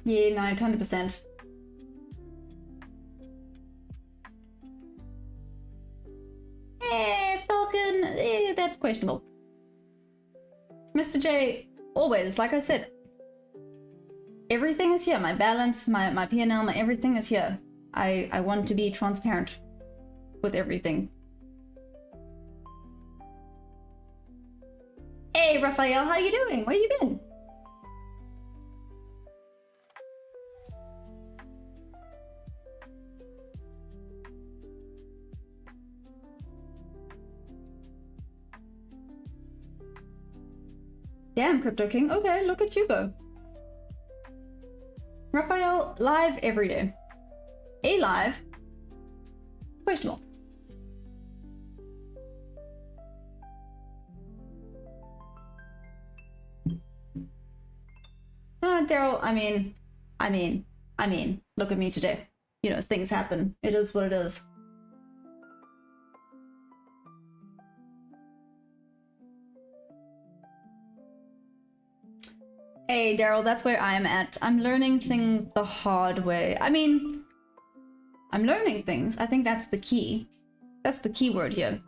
Yeah, no, 100%. Falcon, that's questionable. Mr. J, always, like I said, everything is here. My balance, my P&L, my everything is here. I want to be transparent with everything. Hey, Raphael, how you doing? Where you been? Damn, Crypto King. Okay, look at you go. Raphael, live every day. Live? Questionable. Daryl, I mean, look at me today. You know, things happen. It is what it is. Hey, Daryl, that's where I'm at. I'm learning things the hard way. I mean, I'm learning things. I think that's the key. That's the key word here.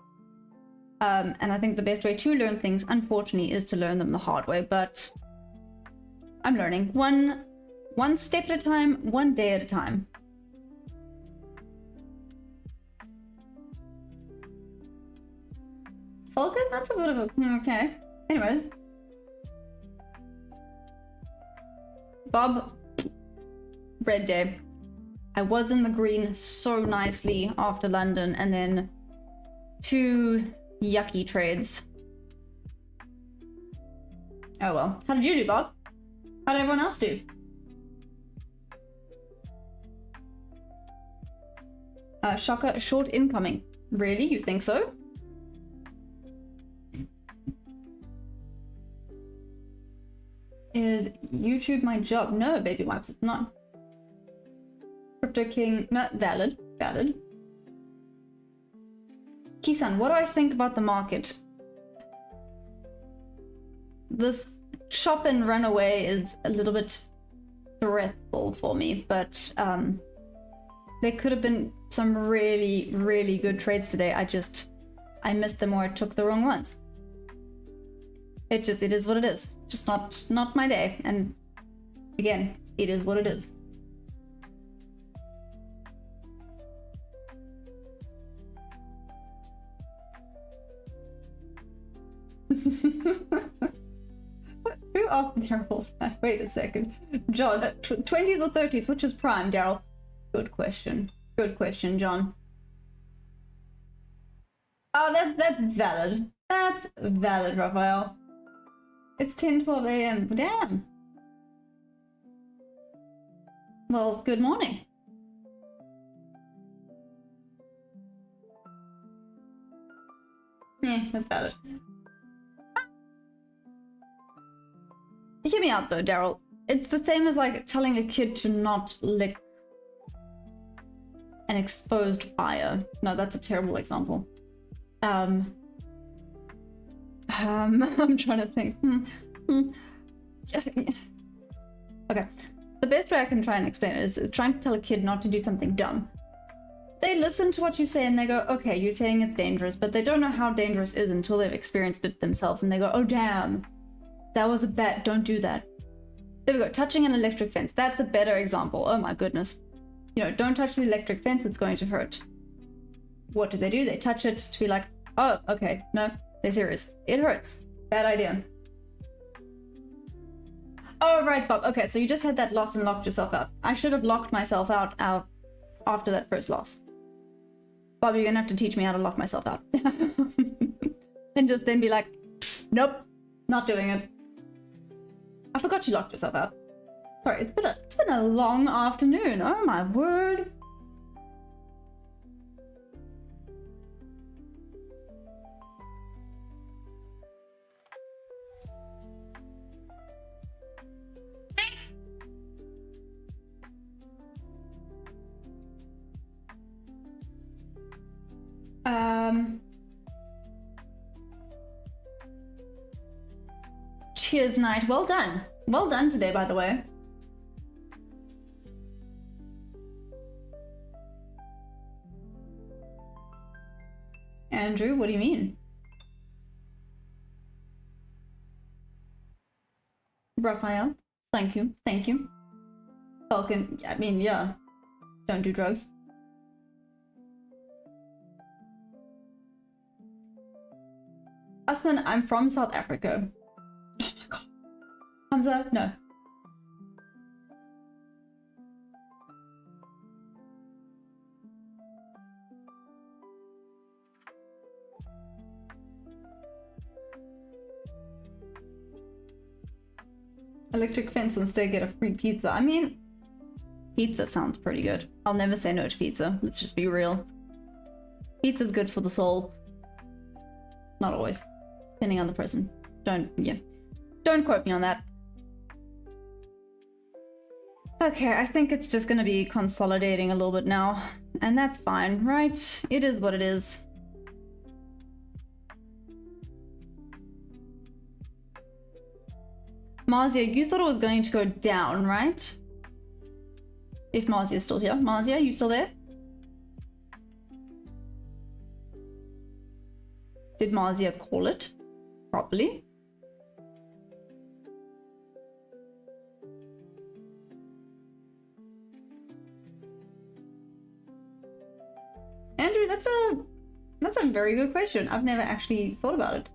And I think the best way to learn things, unfortunately, is to learn them the hard way. But I'm learning one step at a time, one day at a time. Falcon? That's a bit of a... okay. Anyways. Bob, red day. I was in the green so nicely after London, and then 2 yucky trades. Oh well. How did you do, Bob? How did everyone else do? Shocker, short incoming. Really? You think so? Is YouTube my job? No, baby wipes, it's not. Crypto King, no, valid. Kisan, what do I think about the market? This chop and run away is a little bit stressful for me, but there could have been some really, really good trades today. I missed them or I took the wrong ones. It is what it is. Just not my day. And again, it is what it is. Who asked Daryl that? Wait a second. John, 20s or 30s, which is prime, Daryl? Good question. Good question, John. Oh, that's valid. That's valid, Raphael. It's 10:12 a.m. Damn. Well, good morning. Yeah, that's valid. Hear me out though, Daryl. It's the same as like telling a kid to not lick an exposed fire. No, that's a terrible example. I'm trying to think. Okay. The best way I can try and explain it is trying to tell a kid not to do something dumb. They listen to what you say and they go, okay, you're saying it's dangerous, but they don't know how dangerous it is until they've experienced it themselves and they go, oh damn, that was a bet, don't do that. There we go, touching an electric fence. That's a better example. Oh my goodness. You know, don't touch the electric fence, it's going to hurt. What do? They touch it to be like, oh, okay, no, they're serious. It hurts. Bad idea. Oh, right, Bob. Okay, so you just had that loss and locked yourself out. I should have locked myself out after that first loss. Bob, you're gonna have to teach me how to lock myself out. And just then be like, nope, not doing it. I forgot you locked yourself out. Sorry, it's been a long afternoon. Oh my word. Cheers, Knight. Well done. Well done today, by the way. Andrew, what do you mean? Raphael, thank you. Thank you. Falcon, I mean, yeah. Don't do drugs. Usman, I'm from South Africa. Oh my god. Hamza, no. Electric fence will still get a free pizza. I mean, pizza sounds pretty good. I'll never say no to pizza. Let's just be real. Pizza's good for the soul. Not always. Depending on the person. Don't quote me on that. Okay, I think it's just gonna be consolidating a little bit now. And that's fine, right? It is what it is. Marzia, you thought it was going to go down, right? If Marzia's still here. Marzia, you still there? Did Marzia call it properly? Andrew, that's a very good question. I've never actually thought about it.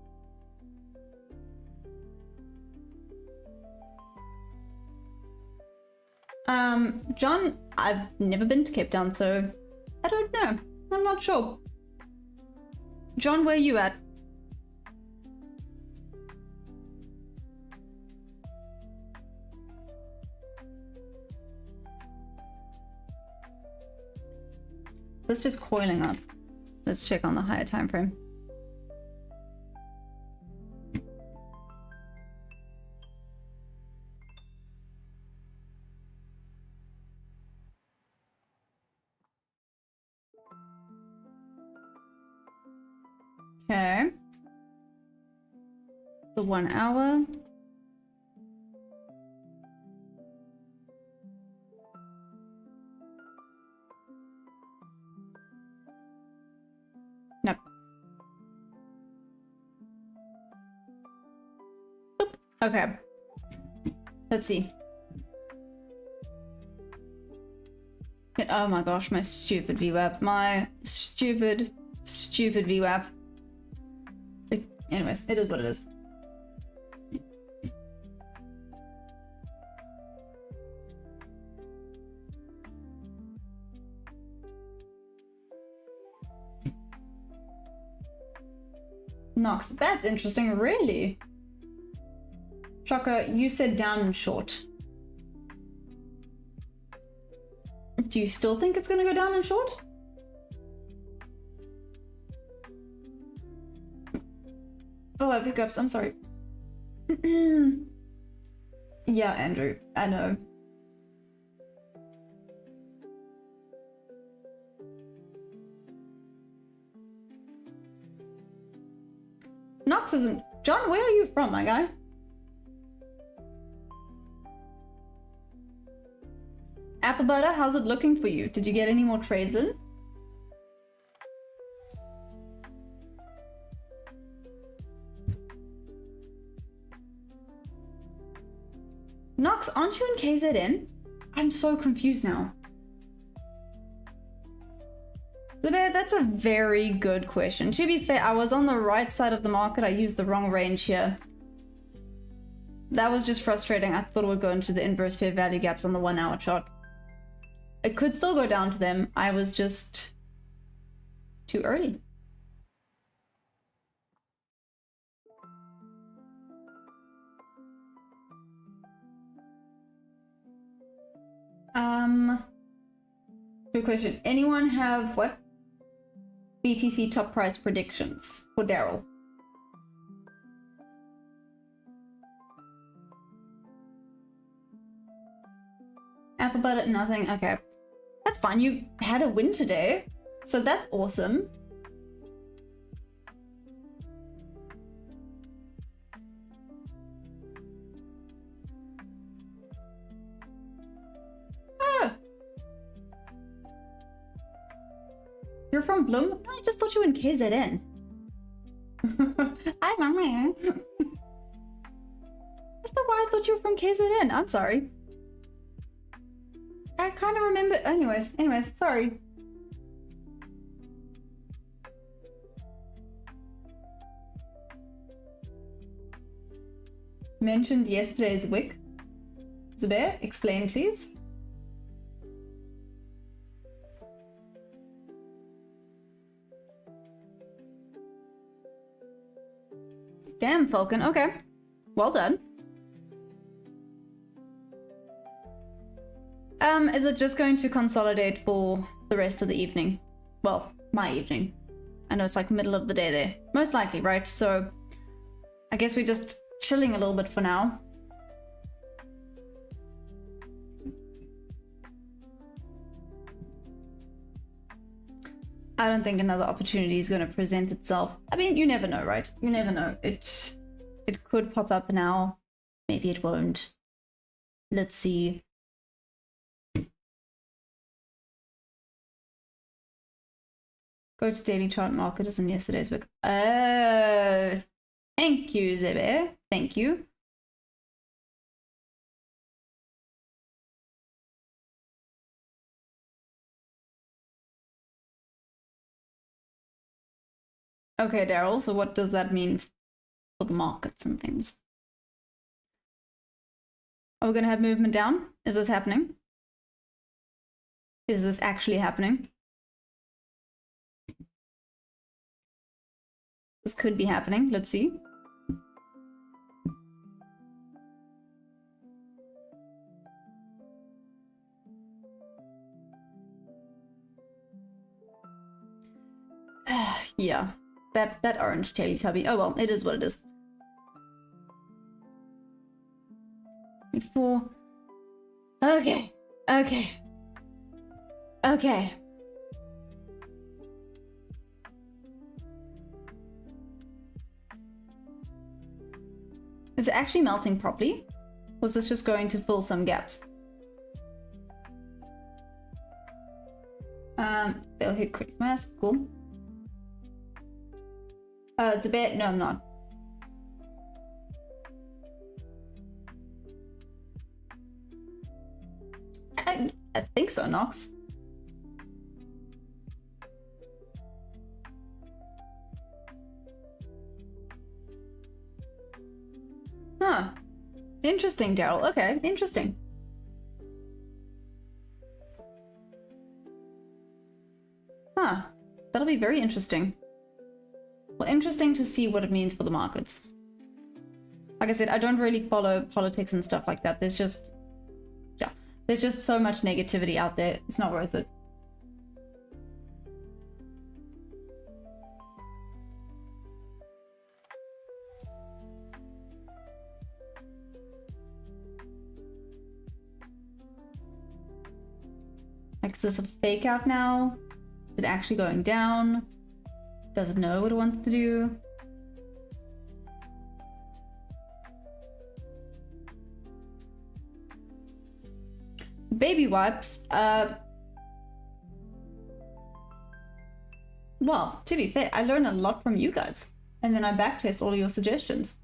John, I've never been to Cape Town, so I don't know. I'm not sure. John, where are you at? That's just coiling up. Let's check on the higher time frame. Okay. The 1 hour. Nope. Oop. Okay. Let's see. Oh my gosh, my stupid VWAP. My stupid VWAP. Anyways, it is what it is. Nox, that's interesting, really? Shocker, you said down and short. Do you still think it's gonna go down and short? Oh, I have hiccups, I'm sorry. Yeah, Andrew, I know. Nox isn't... John, where are you from, my guy? Apple butter, how's it looking for you? Did you get any more trades in? Nox, aren't you in KZN? I'm so confused now. Zubair, that's a very good question. To be fair, I was on the right side of the market. I used the wrong range here. That was just frustrating. I thought it would go into the inverse fair value gaps on the 1 hour chart. It could still go down to them. I was just too early. Good question. Anyone have what? BTC top price predictions for Daryl? Apple butter, nothing. Okay. That's fine. You had a win today. So that's awesome. Oh. You're from Bloom? No, I just thought you were in KZN. Hi, Mama. I don't know why I thought you were from KZN. I'm sorry. I kind of remember. Anyways, sorry. Mentioned yesterday's wick. Zubair, explain please. Damn, Falcon. Okay. Well done. Is it just going to consolidate for the rest of the evening? Well, my evening. I know it's like middle of the day there. Most likely, right? So I guess we're just chilling a little bit for now. I don't think another opportunity is going to present itself. I mean, you never know, right? You never know. It could pop up now. Maybe it won't. Let's see. Go to daily chart marketers in yesterday's book. Thank you, Zebe. Thank you. Okay, Daryl, so what does that mean for the markets and things? Are we gonna have movement down? Is this happening? Is this actually happening? This could be happening. Let's see. Yeah, that orange Teletubby. Oh well, it is what it is. 4. Okay. Is it actually melting properly? Or is this just going to fill some gaps? They'll hit critical mass. Cool. It's a bit. No, I'm not. I think so, Nox. Huh. Interesting, Daryl. Okay, interesting. Huh. That'll be very interesting. Well, interesting to see what it means for the markets. Like I said, I don't really follow politics and stuff like that. There's just so much negativity out there. It's not worth it. Like, is this a fake out now? Is it actually going down? Does it know what it wants to do? Baby wipes. Well, to be fair, I learned a lot from you guys. And then I backtest all of your suggestions.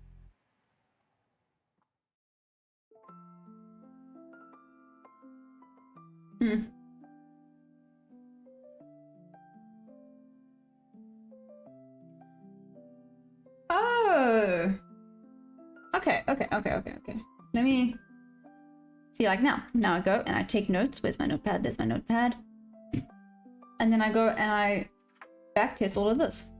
Oh. Okay. Let me see, like now I go and I take notes. Where's my notepad? There's my notepad. And then I go and I backtest all of this.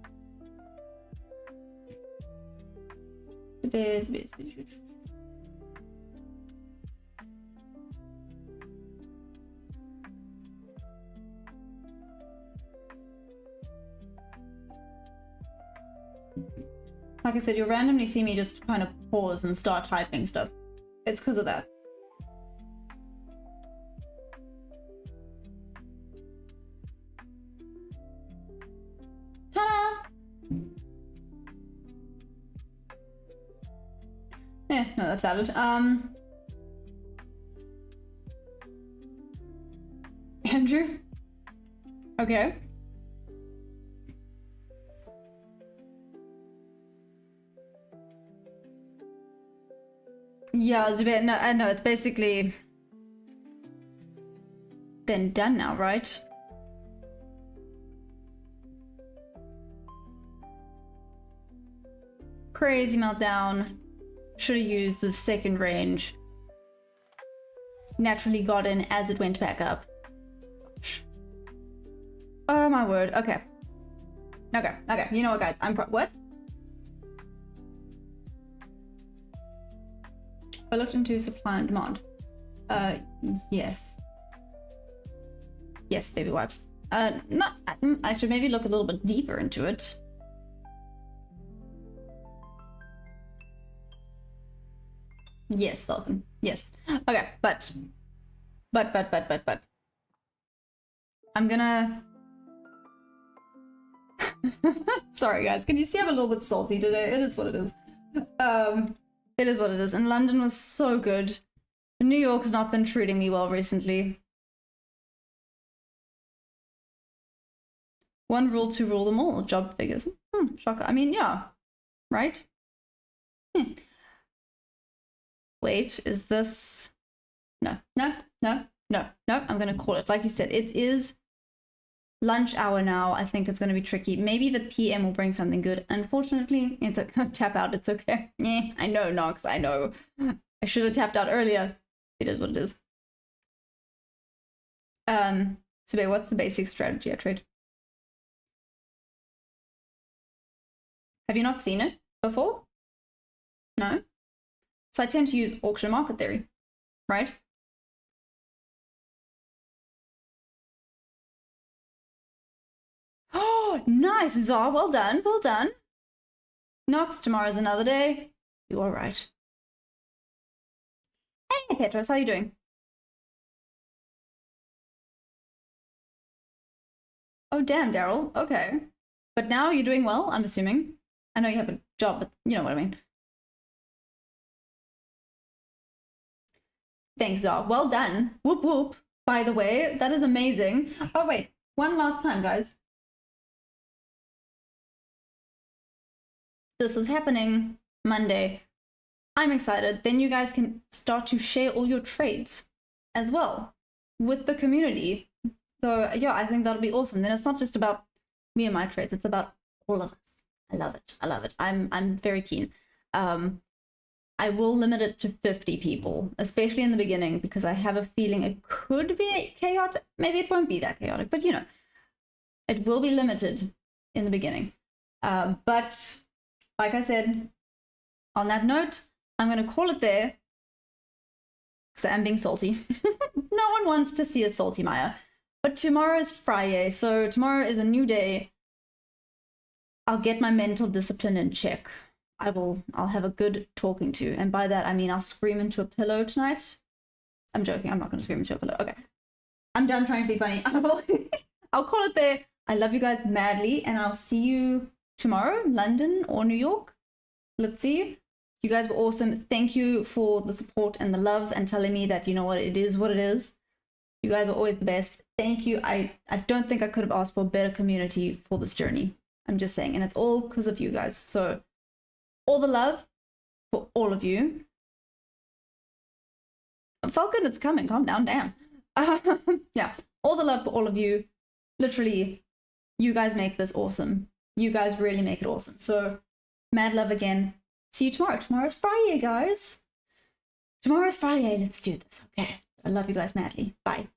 Like I said, you'll randomly see me just kind of pause and start typing stuff. It's because of that. Ta-da! Yeah, no, that's valid. Andrew? Okay. Yeah, Zubair, no, I know, it's basically been done now, right? Crazy meltdown. Should have used the second range. Naturally got in as it went back up. Oh my word, okay. Okay, you know what guys, what? I looked into supply and demand. Yes. Yes, baby wipes. I should maybe look a little bit deeper into it. Yes, Falcon. Yes. Okay, but. I'm gonna... Sorry guys, can you see I'm a little bit salty today? It is what it is. It is what it is. And London was so good. New York has not been treating me well recently. One rule to rule them all. Job figures. Shocker. I mean, yeah. Right? Wait, is this... No. I'm going to call it. Like you said, it is lunch hour now. I think it's going to be tricky. Maybe the PM will bring something good. Unfortunately, it's a tap out. It's okay. Yeah, I know, Nox. I know. I should have tapped out earlier. It is what it is. So wait, what's the basic strategy I trade? Have you not seen it before? No? So I tend to use auction market theory, right? Oh, nice, Zar. Well done. Well done. Nox, tomorrow's another day. You are right. Hey, Petros, how you doing? Oh, damn, Daryl. Okay. But now you're doing well, I'm assuming. I know you have a job, but you know what I mean. Thanks, Zar. Well done. Whoop whoop. By the way, that is amazing. Oh, wait. One last time, guys. This is happening Monday. I'm excited. Then you guys can start to share all your trades as well with the community. So yeah, I think that'll be awesome. Then it's not just about me and my trades, it's about all of us. I love it. I love it. I'm very keen. I will limit it to 50 people, especially in the beginning, because I have a feeling it could be chaotic. Maybe it won't be that chaotic, but you know, it will be limited in the beginning. But like I said, on that note, I'm going to call it there because I'm being salty. No one wants to see a salty Maya. But tomorrow is Friday, so tomorrow is a new day. I'll get my mental discipline in check. I'll have a good talking to. And by that, I mean I'll scream into a pillow tonight. I'm joking. I'm not going to scream into a pillow. Okay. I'm done trying to be funny. I'll call it there. I love you guys madly, and I'll see you tomorrow, London or New York. Let's see. You guys were awesome. Thank you for the support and the love and telling me that, you know what, it is what it is. You guys are always the best. Thank you. I don't think I could have asked for a better community for this journey. I'm just saying. And it's all because of you guys. So all the love for all of you. Falcon, it's coming. Calm down. Damn. Yeah. All the love for all of you. Literally, you guys make this awesome. You guys really make it awesome. So mad love again. See you tomorrow. Tomorrow's Friday, guys. Tomorrow's Friday. Let's do this. Okay. I love you guys madly. Bye.